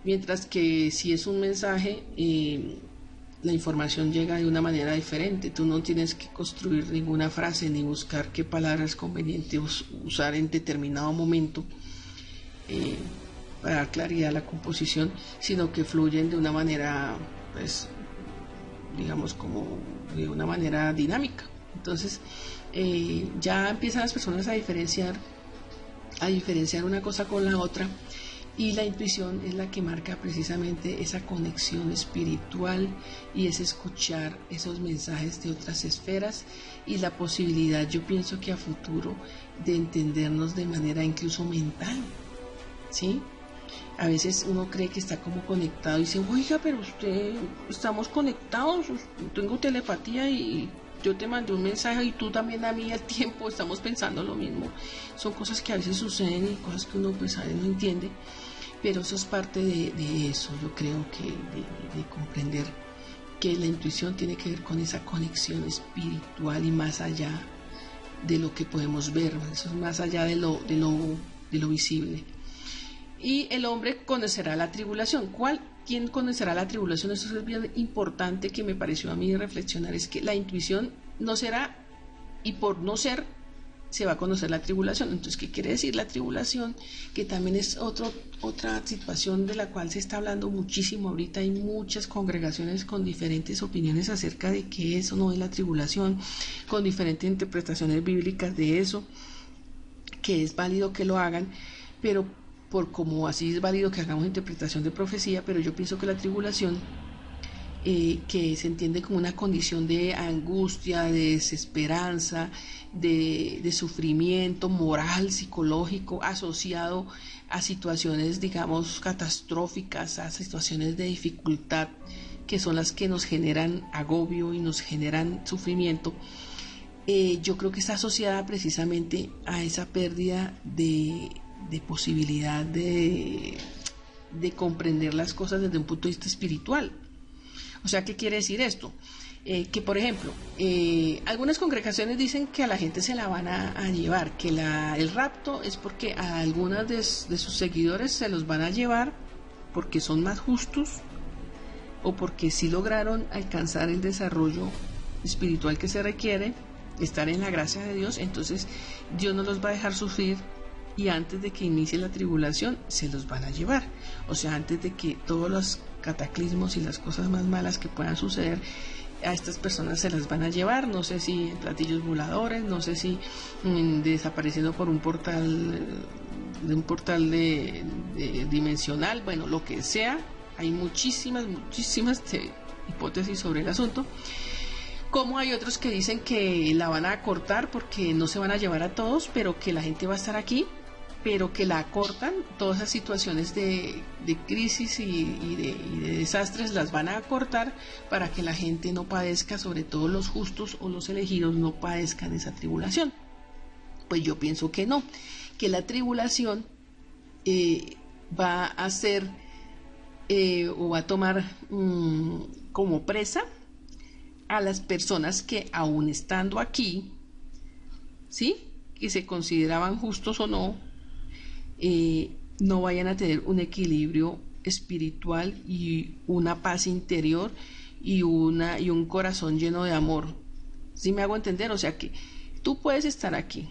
Mientras que si es un mensaje, la información llega de una manera diferente. Tú no tienes que construir ninguna frase ni buscar qué palabras convenientes usar en determinado momento para dar claridad a la composición, sino que fluyen de una manera, pues, digamos, como de una manera dinámica. Entonces ya empiezan las personas a diferenciar una cosa con la otra, y la intuición es la que marca precisamente esa conexión espiritual, y es escuchar esos mensajes de otras esferas, y la posibilidad, yo pienso que a futuro, de entendernos de manera incluso mental, ¿sí? A veces uno cree que está como conectado y dice, oiga, pero estamos conectados, tengo telepatía y yo te mandé un mensaje y tú también a mí al tiempo, estamos pensando lo mismo. Son cosas que a veces suceden y cosas que uno pues a veces no entiende, pero eso es parte de eso. Yo creo que de comprender que la intuición tiene que ver con esa conexión espiritual y más allá de lo que podemos ver, eso es más allá de lo visible. Y el hombre conocerá la tribulación. ¿Quién conocerá la tribulación? Eso es bien importante, que me pareció a mí reflexionar, es que la intuición no será, y por no ser se va a conocer la tribulación. Entonces, ¿qué quiere decir la tribulación? Que también es otra situación de la cual se está hablando muchísimo ahorita. Hay muchas congregaciones con diferentes opiniones acerca de qué es o no es la tribulación, con diferentes interpretaciones bíblicas de eso, que es válido que lo hagan, pero por como así es válido que hagamos interpretación de profecía. Pero yo pienso que la tribulación, que se entiende como una condición de angustia, de desesperanza, de sufrimiento moral, psicológico, asociado a situaciones, digamos, catastróficas, a situaciones de dificultad, que son las que nos generan agobio y nos generan sufrimiento. Yo creo que está asociada precisamente a esa pérdida de posibilidad de comprender las cosas desde un punto de vista espiritual. O sea, ¿qué quiere decir esto? Que, por ejemplo, algunas congregaciones dicen que a la gente se la van a llevar, que el rapto es porque a algunas de sus seguidores se los van a llevar porque son más justos, o porque sí lograron alcanzar el desarrollo espiritual que se requiere, estar en la gracia de Dios. Entonces Dios no los va a dejar sufrir, y antes de que inicie la tribulación se los van a llevar. O sea, antes de que todas las cataclismos y las cosas más malas que puedan suceder, a estas personas se las van a llevar, no sé si en platillos voladores, no sé si desapareciendo por un portal dimensional, bueno, lo que sea. Hay muchísimas hipótesis sobre el asunto. Como hay otros que dicen que la van a cortar porque no se van a llevar a todos, pero que la gente va a estar aquí, pero que la cortan, todas esas situaciones de crisis y de desastres las van a cortar para que la gente no padezca, sobre todo los justos o los elegidos no padezcan esa tribulación. Pues yo pienso que no, que la tribulación va a ser o va a tomar como presa a las personas que aún estando aquí, ¿sí?, que se consideraban justos o no, no vayan a tener un equilibrio espiritual y una paz interior y un corazón lleno de amor. ¿Sí me hago entender? O sea que tú puedes estar aquí,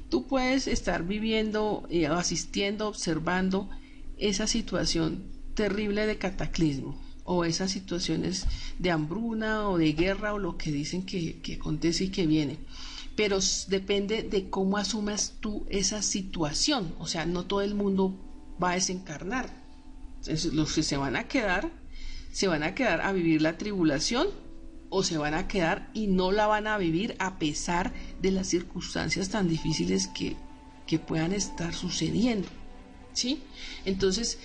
tú puedes estar viviendo, asistiendo, observando esa situación terrible de cataclismo o esas situaciones de hambruna o de guerra o lo que dicen que acontece y que viene, pero depende de cómo asumas tú esa situación. O sea, no todo el mundo va a desencarnar. Entonces, los que se van a quedar a vivir la tribulación, o se van a quedar y no la van a vivir a pesar de las circunstancias tan difíciles que puedan estar sucediendo, ¿sí? Entonces,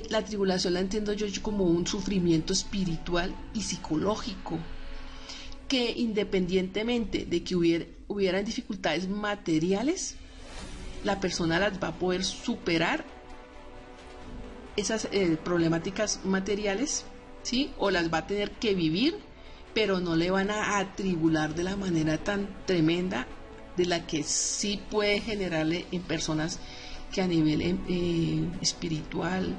la tribulación la entiendo yo como un sufrimiento espiritual y psicológico, que independientemente de que hubieran dificultades materiales, la persona las va a poder superar, esas problemáticas materiales, ¿sí? O las va a tener que vivir, pero no le van a atribular de la manera tan tremenda de la que sí puede generarle en personas que a nivel espiritual,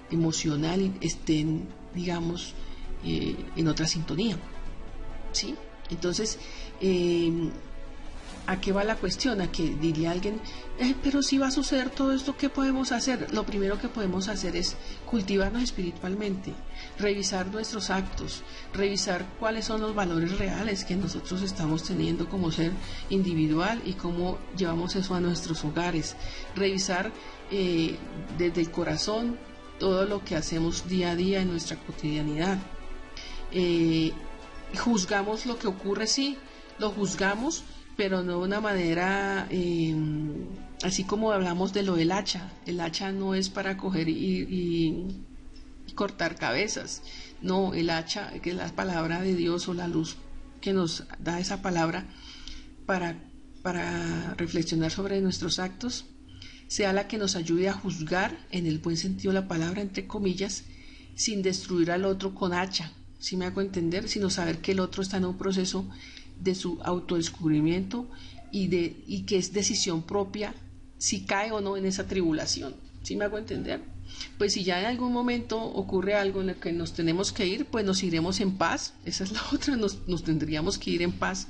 emocional, estén, digamos, en otra sintonía, ¿sí? Entonces, ¿a qué va la cuestión? A que diría alguien, pero si va a suceder todo esto, ¿qué podemos hacer? Lo primero que podemos hacer es cultivarnos espiritualmente, revisar nuestros actos, revisar cuáles son los valores reales que nosotros estamos teniendo como ser individual y cómo llevamos eso a nuestros hogares, revisar desde el corazón todo lo que hacemos día a día en nuestra cotidianidad. Juzgamos lo que ocurre, sí, lo juzgamos, pero no de una manera así como hablamos de lo del hacha. El hacha no es para coger y cortar cabezas, no, el hacha, que es la palabra de Dios o la luz que nos da esa palabra para reflexionar sobre nuestros actos, sea la que nos ayude a juzgar en el buen sentido de la palabra, entre comillas, sin destruir al otro con hacha, si me hago entender, sino saber que el otro está en un proceso de su autodescubrimiento y que es decisión propia si cae o no en esa tribulación, ¿sí me hago entender? Pues si ya en algún momento ocurre algo en el que nos tenemos que ir, pues nos iremos en paz, esa es la otra, nos tendríamos que ir en paz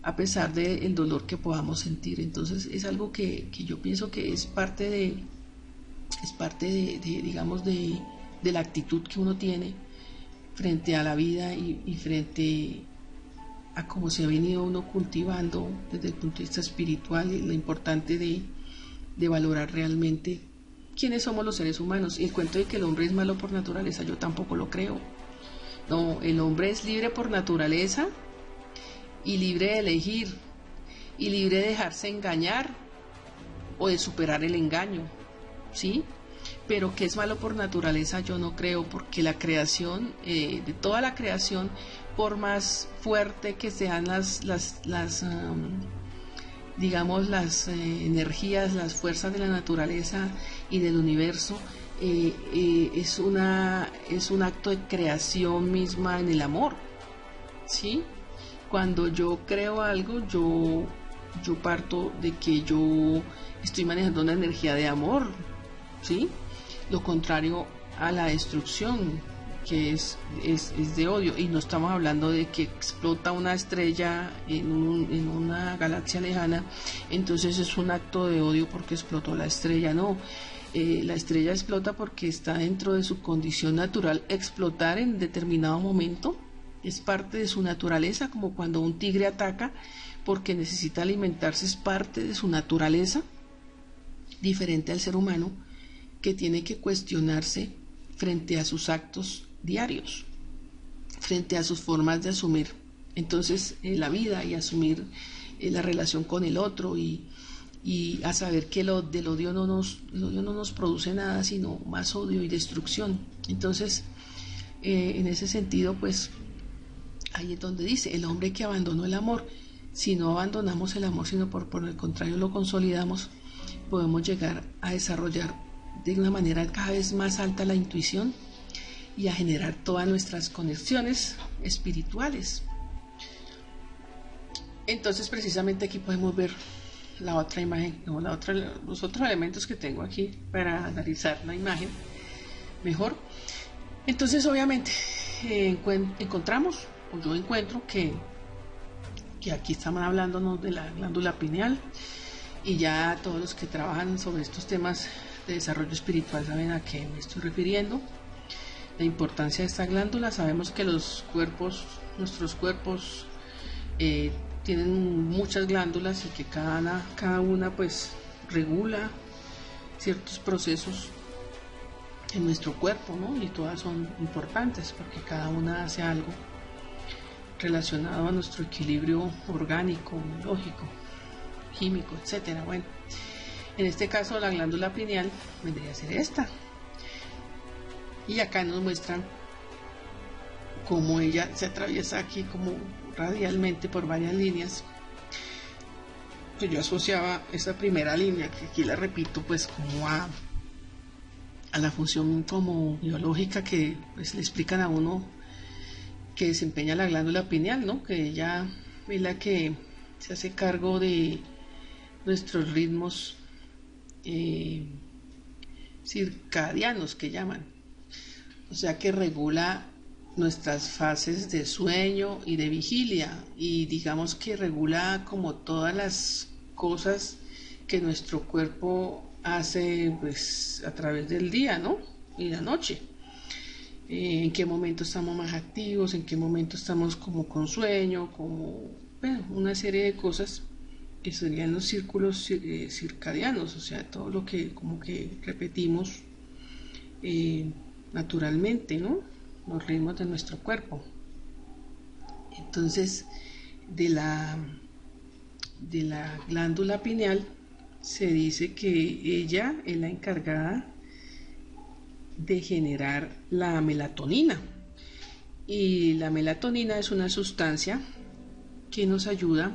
a pesar del dolor que podamos sentir. Entonces es algo que yo pienso que es parte de digamos, de la actitud que uno tiene frente a la vida y frente a cómo se ha venido uno cultivando desde el punto de vista espiritual, y lo importante de valorar realmente quiénes somos los seres humanos. Y el cuento de que el hombre es malo por naturaleza, yo tampoco lo creo. No, el hombre es libre por naturaleza y libre de elegir y libre de dejarse engañar o de superar el engaño, ¿sí? Pero que es malo por naturaleza yo no creo, porque la creación, de toda la creación, por más fuerte que sean las digamos, las energías, las fuerzas de la naturaleza y del universo, es un acto de creación misma en el amor, ¿sí? Cuando yo creo algo, yo parto de que yo estoy manejando una energía de amor, ¿sí? Lo contrario a la destrucción, que es de odio, y no estamos hablando de que explota una estrella en una galaxia lejana, entonces es un acto de odio porque explotó la estrella, no. la estrella explota porque está dentro de su condición natural explotar en determinado momento. Es parte de su naturaleza, como cuando un tigre ataca porque necesita alimentarse, es parte de su naturaleza, diferente al ser humano, que tiene que cuestionarse frente a sus actos diarios, frente a sus formas de asumir entonces la vida y asumir la relación con el otro y a saber que del odio no nos produce nada sino más odio y destrucción. Entonces en ese sentido, pues ahí es donde dice el hombre que abandonó el amor. Si no abandonamos el amor, sino por el contrario lo consolidamos, podemos llegar a desarrollar de una manera cada vez más alta la intuición y a generar todas nuestras conexiones espirituales. Entonces precisamente aquí podemos ver la otra imagen, los otros elementos que tengo aquí para analizar la imagen mejor. Entonces obviamente encontramos, o yo encuentro que aquí estamos hablándonos de la glándula pineal, y ya todos los que trabajan sobre estos temas de desarrollo espiritual saben a qué me estoy refiriendo. La importancia de esta glándula. Sabemos que nuestros cuerpos tienen muchas glándulas y que cada una pues regula ciertos procesos en nuestro cuerpo, ¿no? Y todas son importantes porque cada una hace algo relacionado a nuestro equilibrio orgánico, biológico, químico, etcétera. Bueno, en este caso la glándula pineal vendría a ser esta, y acá nos muestran cómo ella se atraviesa aquí como radialmente por varias líneas. Pues yo asociaba esa primera línea, que aquí la repito, pues como a la función como biológica que pues le explican a uno que desempeña la glándula pineal, ¿no? Que ella es la que se hace cargo de nuestros ritmos circadianos, que llaman, o sea, que regula nuestras fases de sueño y de vigilia, y digamos que regula como todas las cosas que nuestro cuerpo hace pues a través del día, ¿no? Y la noche. En qué momento estamos más activos, en qué momento estamos como con sueño, como una serie de cosas que serían los círculos circadianos, o sea, todo lo que como que repetimos naturalmente, ¿no? Los ritmos de nuestro cuerpo. Entonces, de la glándula pineal se dice que ella es la encargada de generar la melatonina, y la melatonina es una sustancia que nos ayuda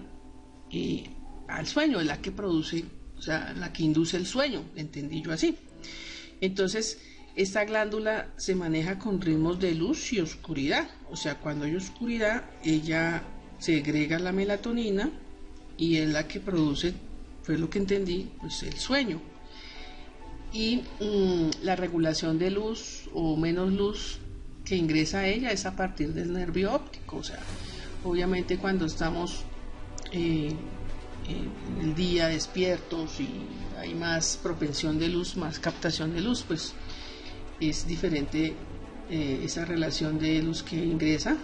al sueño, es la que produce, o sea, la que induce el sueño, entendí yo así. Entonces esta glándula se maneja con ritmos de luz y oscuridad, o sea, cuando hay oscuridad ella segrega la melatonina y es la que produce, fue lo que entendí, pues el sueño. Y la regulación de luz o menos luz que ingresa a ella es a partir del nervio óptico, o sea, obviamente cuando estamos en el día despiertos y hay más propensión de luz, más captación de luz, pues es diferente esa relación de luz que ingresa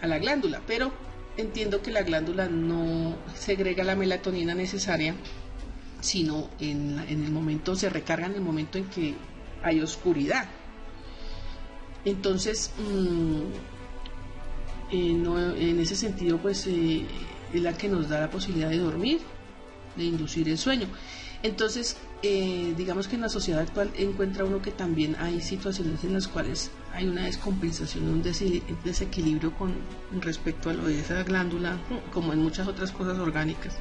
a la glándula, pero entiendo que la glándula no segrega la melatonina necesaria, sino en el momento, se recarga en el momento en que hay oscuridad. Entonces en ese sentido pues es la que nos da la posibilidad de dormir, de inducir el sueño. Entonces digamos que en la sociedad actual encuentra uno que también hay situaciones en las cuales hay una descompensación, un desequilibrio con respecto a lo de esa glándula, como en muchas otras cosas orgánicas.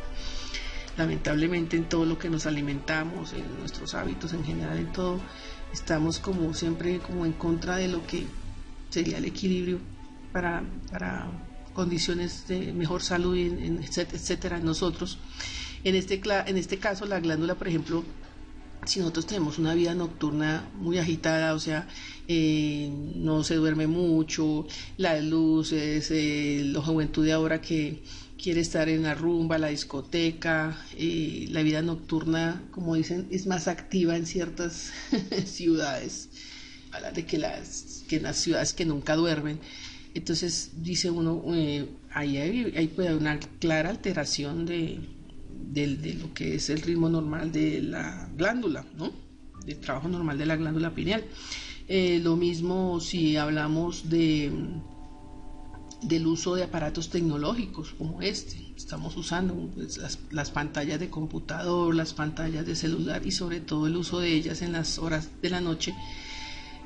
Lamentablemente en todo lo que nos alimentamos, en nuestros hábitos en general, en todo, estamos como siempre como en contra de lo que sería el equilibrio para condiciones de mejor salud, etcétera, en nosotros. En este caso la glándula, por ejemplo, si nosotros tenemos una vida nocturna muy agitada, o sea, no se duerme mucho, las luces, la juventud de ahora que quiere estar en la rumba, la discoteca, la vida nocturna, como dicen, es más activa en ciertas ciudades, habla de que en las ciudades que nunca duermen. Entonces dice uno, ahí puede haber una clara alteración de lo que es el ritmo normal de la glándula, ¿no? Del trabajo normal de la glándula pineal. Lo mismo si hablamos del uso de aparatos tecnológicos como estamos usando, pues, las pantallas de computador, las pantallas de celular y sobre todo el uso de ellas en las horas de la noche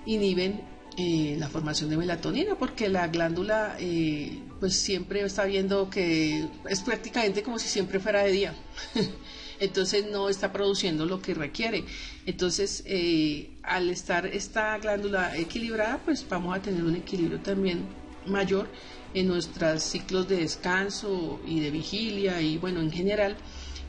inhiben la formación de melatonina, porque la glándula pues siempre está viendo que es prácticamente como si siempre fuera de día. Entonces no está produciendo lo que requiere. Entonces al estar esta glándula equilibrada, pues vamos a tener un equilibrio también mayor en nuestros ciclos de descanso y de vigilia y bueno, en general,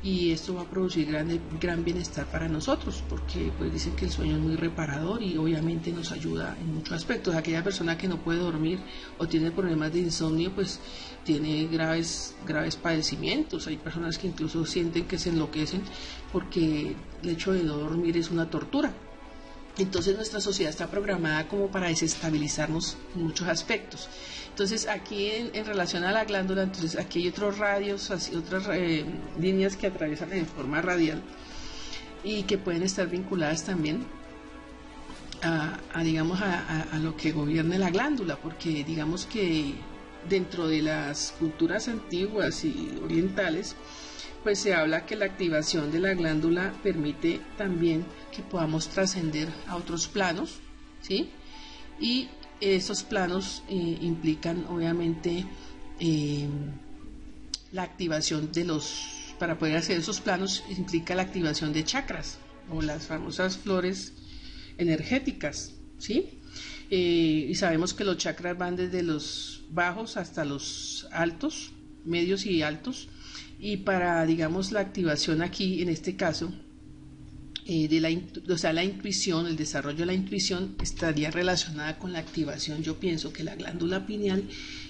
y esto va a producir gran bienestar para nosotros, porque pues dicen que el sueño es muy reparador y obviamente nos ayuda en muchos aspectos. Aquella persona que no puede dormir o tiene problemas de insomnio, pues tiene graves padecimientos. Hay personas que incluso sienten que se enloquecen porque el hecho de no dormir es una tortura. Entonces nuestra sociedad está programada como para desestabilizarnos en muchos aspectos. Entonces aquí en relación a la glándula, entonces aquí hay otros radios, así, otras líneas que atraviesan en forma radial y que pueden estar vinculadas también digamos a lo que gobierne la glándula, porque digamos que dentro de las culturas antiguas y orientales, pues se habla que la activación de la glándula permite también que podamos trascender a otros planos, ¿sí? Y esos planos implican obviamente la activación para poder hacer esos planos implica la activación de chakras o las famosas flores energéticas, ¿sí? Y sabemos que los chakras van desde los bajos hasta los altos, medios y altos, y para, digamos, la activación aquí, en este caso, la intuición, el desarrollo de la intuición estaría relacionada con la activación, yo pienso que la glándula pineal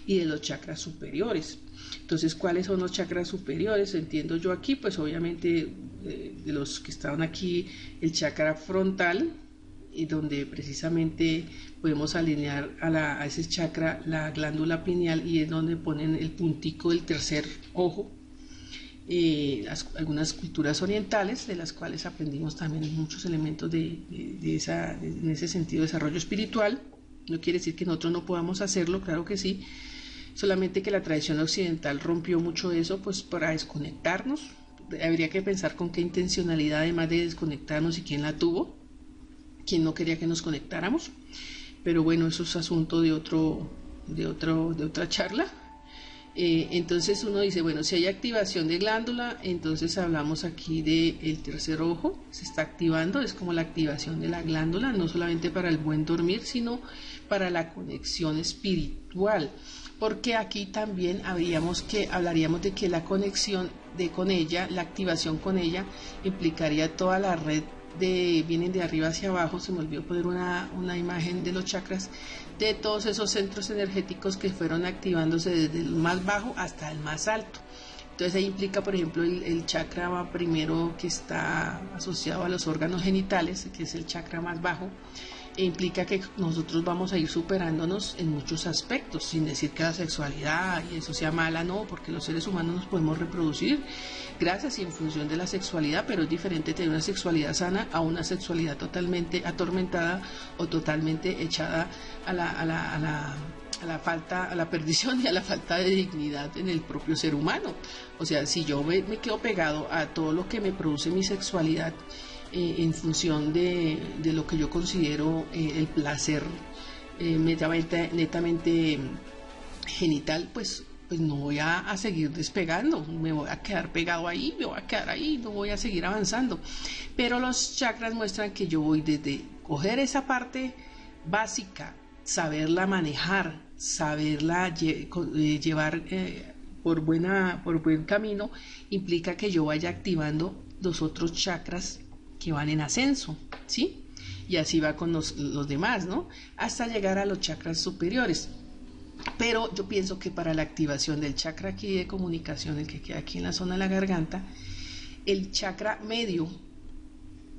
y de los chakras superiores. Entonces, ¿cuáles son los chakras superiores? Entiendo yo aquí, pues obviamente de los que estaban aquí, el chakra frontal, y donde precisamente podemos alinear a ese chakra la glándula pineal y es donde ponen el puntico del tercer ojo. Algunas culturas orientales de las cuales aprendimos también muchos elementos en ese sentido de desarrollo espiritual. No quiere decir que nosotros no podamos hacerlo, claro que sí, solamente que la tradición occidental rompió mucho eso, pues para desconectarnos. Habría que pensar con qué intencionalidad, además de desconectarnos, y quién la tuvo, quién no quería que nos conectáramos, pero bueno, eso es asunto de otra charla. Entonces uno dice, bueno, si hay activación de glándula, entonces hablamos aquí del tercer ojo, se está activando, es como la activación de la glándula, no solamente para el buen dormir, sino para la conexión espiritual, porque aquí también hablaríamos de que la conexión con ella, la activación con ella, implicaría toda la red vienen de arriba hacia abajo, se me olvidó poner una imagen de los chakras, de todos esos centros energéticos que fueron activándose desde el más bajo hasta el más alto. Entonces ahí implica, por ejemplo, el chakra primero que está asociado a los órganos genitales, que es el chakra más bajo, implica que nosotros vamos a ir superándonos en muchos aspectos, sin decir que la sexualidad y eso sea mala, no, porque los seres humanos nos podemos reproducir gracias y en función de la sexualidad, pero es diferente tener una sexualidad sana a una sexualidad totalmente atormentada o totalmente echada a la perdición y a la falta de dignidad en el propio ser humano. O sea, si yo me quedo pegado a todo lo que me produce mi sexualidad, en función de lo que yo considero el placer netamente genital, pues no voy a seguir despegando, me voy a quedar pegado ahí, me voy a quedar ahí, no voy a seguir avanzando. Pero los chakras muestran que yo voy desde coger esa parte básica, saberla manejar, saberla llevar por buen camino, implica que yo vaya activando los otros chakras que van en ascenso, ¿sí? Y así va con los demás, ¿no? Hasta llegar a los chakras superiores. Pero yo pienso que para la activación del chakra aquí de comunicación, el que queda aquí en la zona de la garganta, el chakra medio,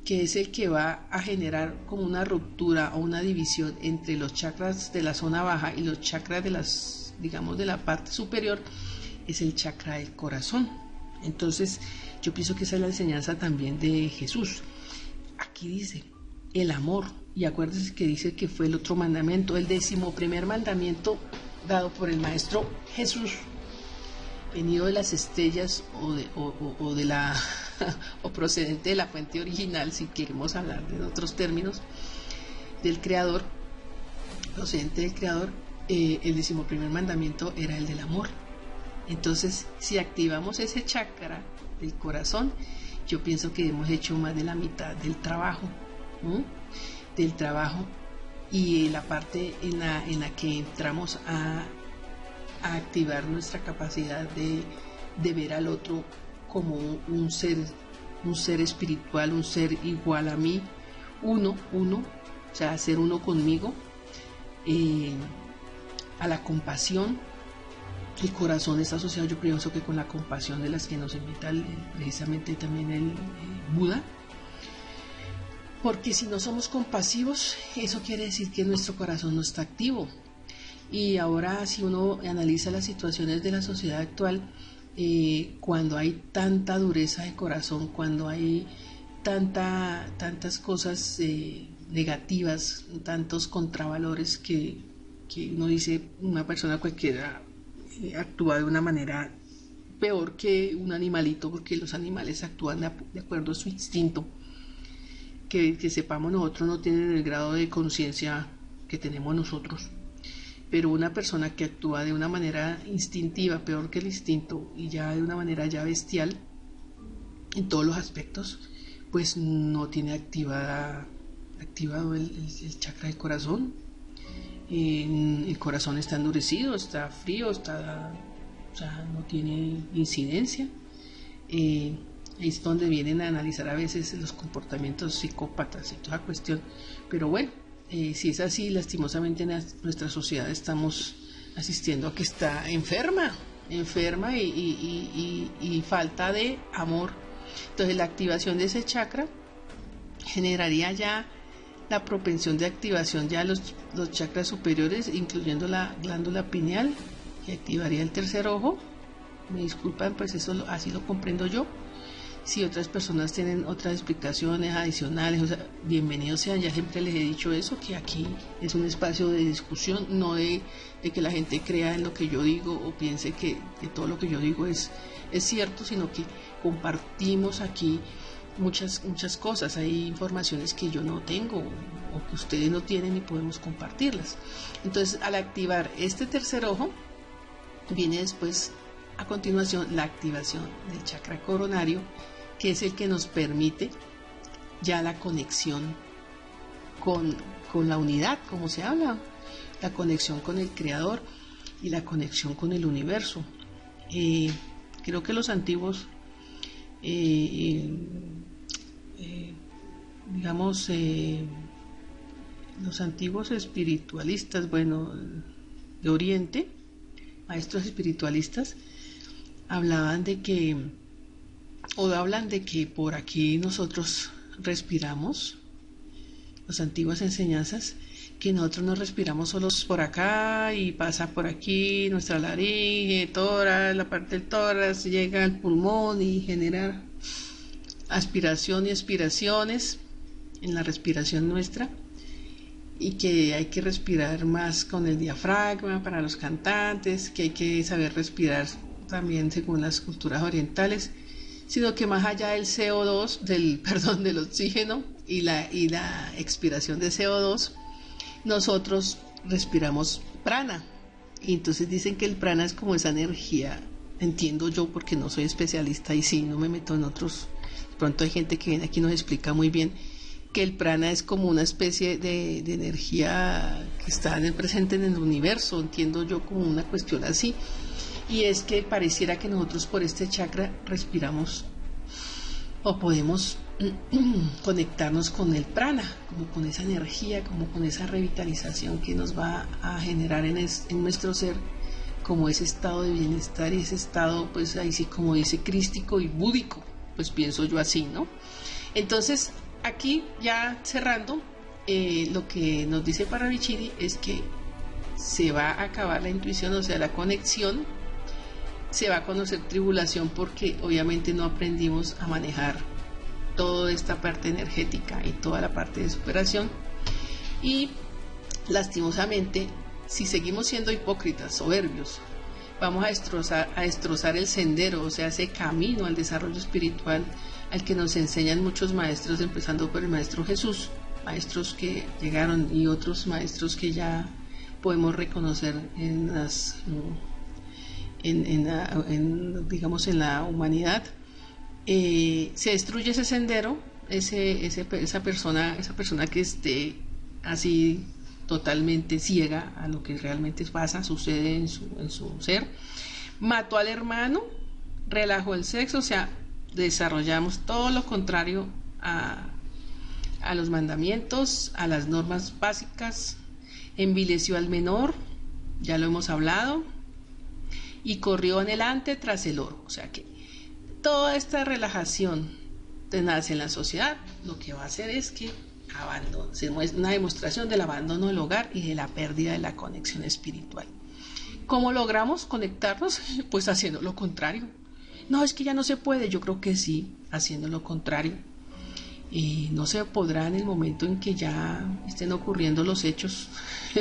que es el que va a generar como una ruptura o una división entre los chakras de la zona baja y los chakras de las, digamos, de la parte superior, es el chakra del corazón. Entonces, yo pienso que esa es la enseñanza también de Jesús. Aquí dice, el amor, y acuérdense que dice que fue el otro mandamiento, el 11º mandamiento dado por el Maestro Jesús, venido de las estrellas o de la o procedente de la fuente original, si queremos hablar de otros términos, del Creador, procedente del Creador. El 11º mandamiento era el del amor. Entonces, si activamos ese chakra del corazón, yo pienso que hemos hecho más de la mitad del trabajo, del trabajo, y la parte en la que entramos a activar nuestra capacidad de ver al otro como un ser espiritual, un ser igual a mí, uno, o sea, ser uno conmigo, a la compasión. El corazón está asociado, yo pienso, que con la compasión de las que nos invita precisamente también el Buda. Porque si no somos compasivos, eso quiere decir que nuestro corazón no está activo. Y ahora, si uno analiza las situaciones de la sociedad actual, cuando hay tanta dureza de corazón, cuando hay tantas cosas negativas, tantos contravalores que uno dice, una persona cualquiera actúa de una manera peor que un animalito, porque los animales actúan de acuerdo a su instinto. Que sepamos, nosotros no tienen el grado de conciencia que tenemos nosotros, pero una persona que actúa de una manera instintiva, peor que el instinto, y ya de una manera ya bestial en todos los aspectos, pues no tiene activado el chakra del corazón. El corazón está endurecido, está frío, o sea, no tiene incidencia. Ahí es donde vienen a analizar a veces los comportamientos psicópatas y toda cuestión. Pero bueno, si es así, lastimosamente en nuestra sociedad estamos asistiendo a que está enferma y falta de amor. Entonces la activación de ese chakra generaría ya la propensión de activación ya los chakras superiores, incluyendo la glándula pineal, que activaría el tercer ojo. Me disculpan, pues eso así lo comprendo yo. Si otras personas tienen otras explicaciones adicionales, o sea, bienvenidos sean. Ya siempre les he dicho eso, que aquí es un espacio de discusión, no de que la gente crea en lo que yo digo o piense que todo lo que yo digo es cierto, sino que compartimos aquí muchas cosas. Hay informaciones que yo no tengo o que ustedes no tienen y podemos compartirlas. Entonces, al activar este tercer ojo, viene después, a continuación, la activación del chakra coronario, que es el que nos permite ya la conexión con la unidad, como se habla, la conexión con el Creador y la conexión con el universo. Creo que los antiguos, los antiguos espiritualistas, de Oriente, maestros espiritualistas, hablan de que por aquí nosotros respiramos, las antiguas enseñanzas, que nosotros no respiramos solos por acá y pasa por aquí nuestra laringe, tórax, la parte del tórax, llega al pulmón y genera aspiración y expiraciones en la respiración nuestra, y que hay que respirar más con el diafragma para los cantantes, que hay que saber respirar también según las culturas orientales, sino que más allá del CO2, del oxígeno y la expiración de CO2, nosotros respiramos prana. Y entonces dicen que el prana es como esa energía, entiendo yo porque no soy especialista y sí, no me meto en otros. De pronto hay gente que viene aquí y nos explica muy bien que el prana es como una especie de energía que está presente en el universo, entiendo yo como una cuestión así. Y es que pareciera que nosotros por este chakra respiramos o podemos conectarnos con el prana, como con esa energía, como con esa revitalización que nos va a generar en nuestro ser, como ese estado de bienestar y ese estado, pues ahí sí, como dice, crístico y búdico, pues pienso yo así, ¿no? Entonces, aquí ya cerrando, lo que nos dice Parravicini es que se va a acabar la intuición, o sea, la conexión, se va a conocer tribulación porque obviamente no aprendimos a manejar toda esta parte energética y toda la parte de superación, y lastimosamente, si seguimos siendo hipócritas, soberbios, vamos a destrozar el sendero, o sea, ese camino al desarrollo espiritual al que nos enseñan muchos maestros, empezando por el Maestro Jesús, maestros que llegaron y otros maestros que ya podemos reconocer digamos, en la humanidad. Se destruye ese sendero, esa persona que esté así totalmente ciega a lo que realmente pasa, sucede en su ser. Mató al hermano, relajó el sexo, o sea, desarrollamos todo lo contrario a los mandamientos, a las normas básicas, envileció al menor, ya lo hemos hablado, y corrió adelante tras el oro. O sea que toda esta relajación tenaz en la sociedad, lo que va a hacer es que se muestra una demostración del abandono del hogar y de la pérdida de la conexión espiritual. ¿Cómo logramos conectarnos? Pues haciendo lo contrario. No, es que ya no se puede. Yo creo que sí, haciendo lo contrario. No se podrá en el momento en que ya estén ocurriendo los hechos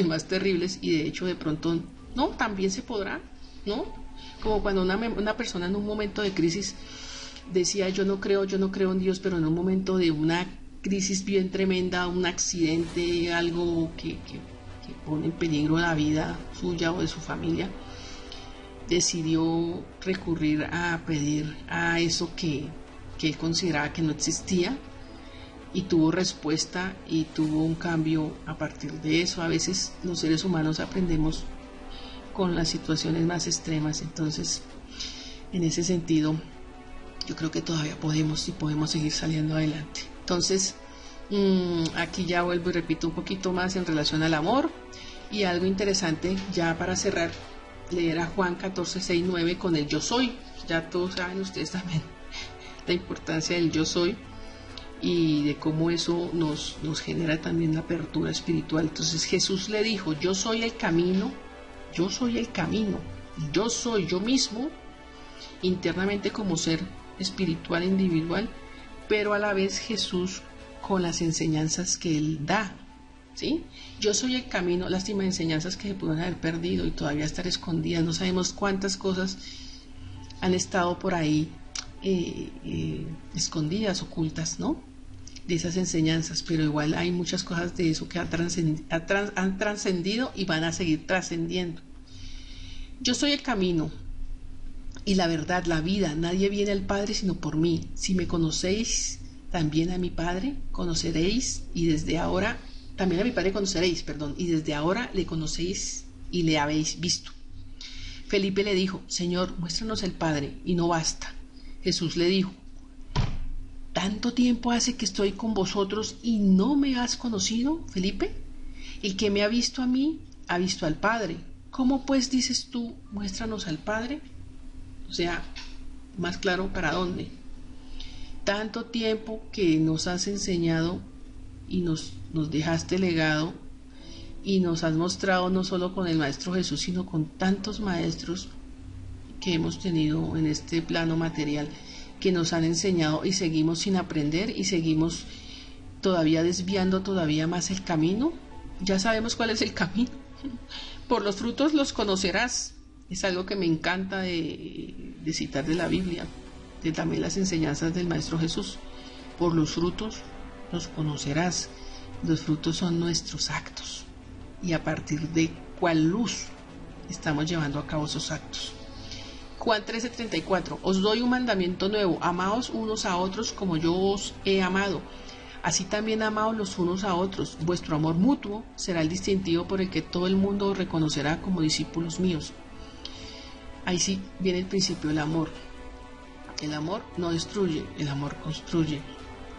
más terribles, y de hecho de pronto no, también se podrá, ¿no? Como cuando una persona en un momento de crisis decía yo no creo en Dios, pero en un momento de una crisis bien tremenda, un accidente, algo que pone en peligro la vida suya o de su familia, decidió recurrir a pedir a eso que él consideraba que no existía, y tuvo respuesta y tuvo un cambio a partir de eso. A veces los seres humanos aprendemos con las situaciones más extremas, entonces en ese sentido yo creo que todavía podemos seguir saliendo adelante. Entonces aquí ya vuelvo y repito un poquito más en relación al amor, y algo interesante ya para cerrar, leer a Juan 14:6-9 con el yo soy. Ya todos saben ustedes también la importancia del yo soy y de cómo eso nos genera también la apertura espiritual. Entonces Jesús le dijo, yo soy el camino, yo soy yo mismo, internamente como ser espiritual individual, pero a la vez Jesús con las enseñanzas que Él da, ¿sí? Yo soy el camino, lástima, enseñanzas que se pueden haber perdido y todavía estar escondidas, no sabemos cuántas cosas han estado por ahí escondidas, ocultas, ¿no? De esas enseñanzas, pero igual hay muchas cosas de eso que han trascendido y van a seguir trascendiendo. Yo soy el camino y la verdad, la vida. Nadie viene al Padre sino por mí. Si me conocéis, también a mi Padre conoceréis, y desde ahora, también a mi Padre conoceréis, y desde ahora le conocéis y le habéis visto. Felipe le dijo, Señor, muéstranos el Padre, y no basta. Jesús le dijo, ¿tanto tiempo hace que estoy con vosotros y no me has conocido, Felipe? El que me ha visto a mí, ha visto al Padre. ¿Cómo pues dices tú, muéstranos al Padre? O sea, más claro, ¿para dónde? Tanto tiempo que nos has enseñado y nos dejaste legado, y nos has mostrado no solo con el Maestro Jesús, sino con tantos maestros que hemos tenido en este plano material, que nos han enseñado, y seguimos sin aprender y seguimos todavía desviando todavía más el camino. Ya sabemos cuál es el camino. Por los frutos los conocerás. Es algo que me encanta de citar de la Biblia, de también las enseñanzas del Maestro Jesús. Por los frutos los conocerás. Los frutos son nuestros actos, y a partir de cuál luz estamos llevando a cabo esos actos. Juan 13:34, os doy un mandamiento nuevo, amaos unos a otros como yo os he amado. Así también amaos los unos a otros. Vuestro amor mutuo será el distintivo por el que todo el mundo os reconocerá como discípulos míos. Ahí sí viene el principio del amor. El amor no destruye, el amor construye.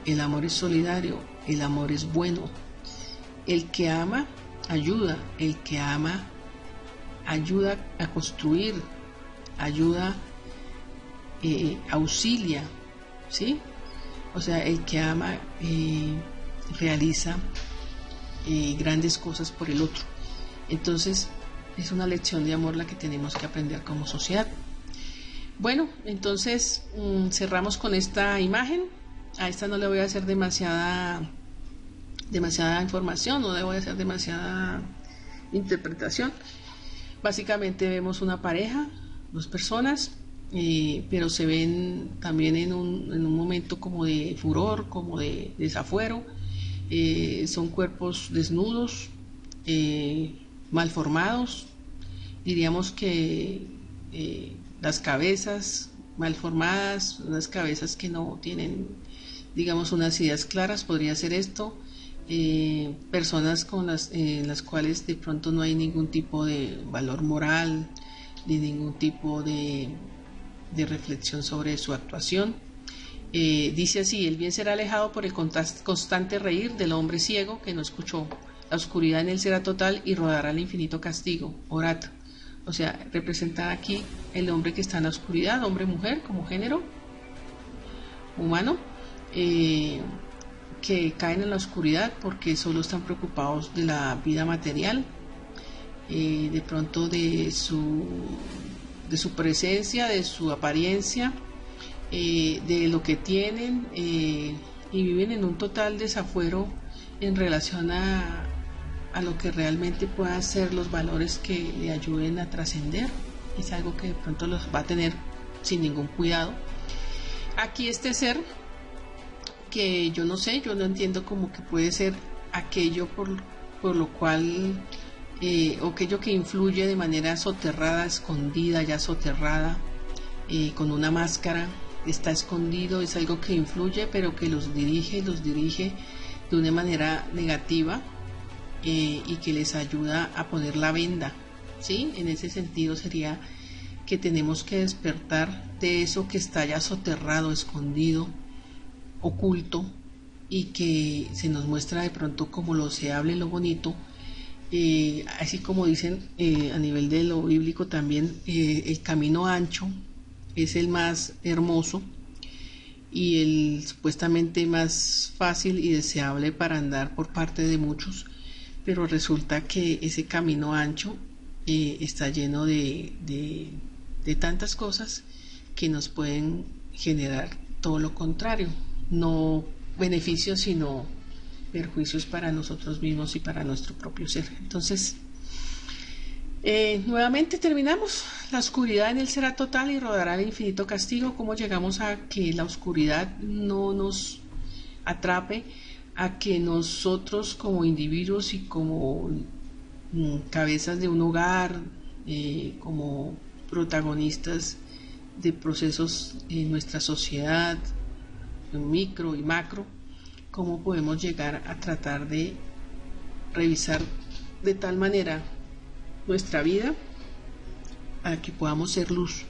el amor es solidario, el amor es bueno. El que ama ayuda, el que ama ayuda a construir, ayuda, auxilia, ¿sí? O sea, el que ama realiza grandes cosas por el otro. Entonces, es una lección de amor la que tenemos que aprender como sociedad. Bueno, entonces cerramos con esta imagen. A esta no le voy a hacer demasiada información, no le voy a hacer demasiada interpretación. Básicamente vemos una pareja, dos personas, pero se ven también en un momento como de furor, como de desafuero. Son cuerpos desnudos, mal formados, diríamos que las cabezas mal formadas, unas cabezas que no tienen, digamos, unas ideas claras, podría ser esto. Personas con las cuales de pronto no hay ningún tipo de valor moral, ni ningún tipo de reflexión sobre su actuación. Dice así: el bien será alejado por el constante reír del hombre ciego que no escuchó. La oscuridad en él será total y rodará el infinito castigo. Orat. O sea, representa aquí el hombre que está en la oscuridad, hombre-mujer como género humano, que caen en la oscuridad porque solo están preocupados de la vida material, de pronto de su presencia, de su apariencia, de lo que tienen, y viven en un total desafuero en relación a lo que realmente puedan ser los valores que le ayuden a trascender. Es algo que de pronto los va a tener sin ningún cuidado. Aquí este ser que yo no sé, yo no entiendo como que puede ser aquello por lo cual, o aquello que influye de manera soterrada, escondida, ya soterrada, con una máscara, está escondido, es algo que influye, pero que los dirige de una manera negativa, y que les ayuda a poner la venda, ¿sí? En ese sentido sería que tenemos que despertar de eso que está ya soterrado, escondido, oculto, y que se nos muestra de pronto como lo deseable, lo bonito, así como dicen a nivel de lo bíblico también, el camino ancho es el más hermoso y el supuestamente más fácil y deseable para andar por parte de muchos, pero resulta que ese camino ancho está lleno de tantas cosas que nos pueden generar todo lo contrario, no beneficios sino perjuicios para nosotros mismos y para nuestro propio ser. Entonces, nuevamente terminamos. La oscuridad en él será total y rodará el infinito castigo. ¿Cómo llegamos a que la oscuridad no nos atrape, a que nosotros como individuos y como cabezas de un hogar, como protagonistas de procesos en nuestra sociedad, micro y macro, cómo podemos llegar a tratar de revisar de tal manera nuestra vida para que podamos ser luz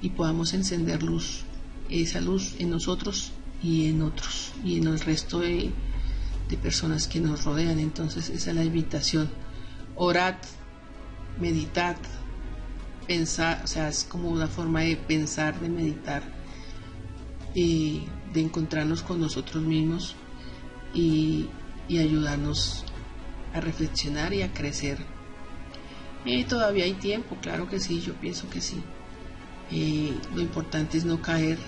y podamos encender luz, esa luz en nosotros y en otros y en el resto de personas que nos rodean? Entonces esa es la invitación. Orad, meditad, pensar, o sea, es como una forma de pensar, de meditar, de encontrarnos con nosotros mismos y ayudarnos a reflexionar y a crecer. Todavía hay tiempo, claro que sí, yo pienso que sí. Lo importante es no caer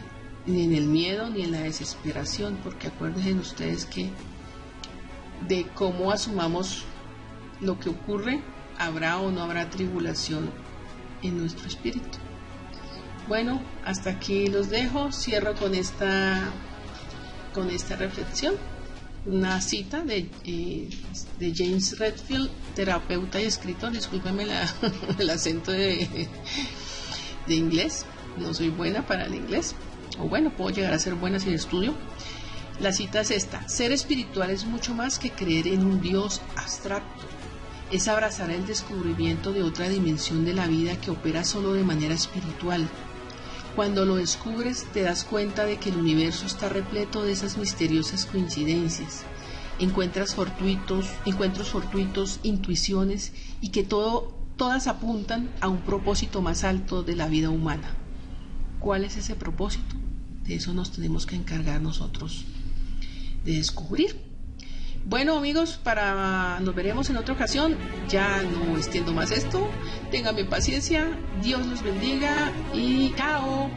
ni en el miedo ni en la desesperación, porque acuérdense ustedes que de cómo asumamos lo que ocurre, habrá o no habrá tribulación en nuestro espíritu. Bueno, hasta aquí los dejo. Cierro con esta reflexión, una cita de James Redfield, terapeuta y escritor. Discúlpenme el acento de inglés, no soy buena para el inglés, o bueno, puedo llegar a ser buena si estudio. La cita es esta: ser espiritual es mucho más que creer en un Dios abstracto, es abrazar el descubrimiento de otra dimensión de la vida que opera solo de manera espiritual. Cuando lo descubres, te das cuenta de que el universo está repleto de esas misteriosas coincidencias, encuentros fortuitos, intuiciones, y que todas apuntan a un propósito más alto de la vida humana. ¿Cuál es ese propósito? De eso nos tenemos que encargar nosotros de descubrir. Bueno, amigos, nos veremos en otra ocasión. Ya no extiendo más esto. Ténganme paciencia. Dios los bendiga y chao.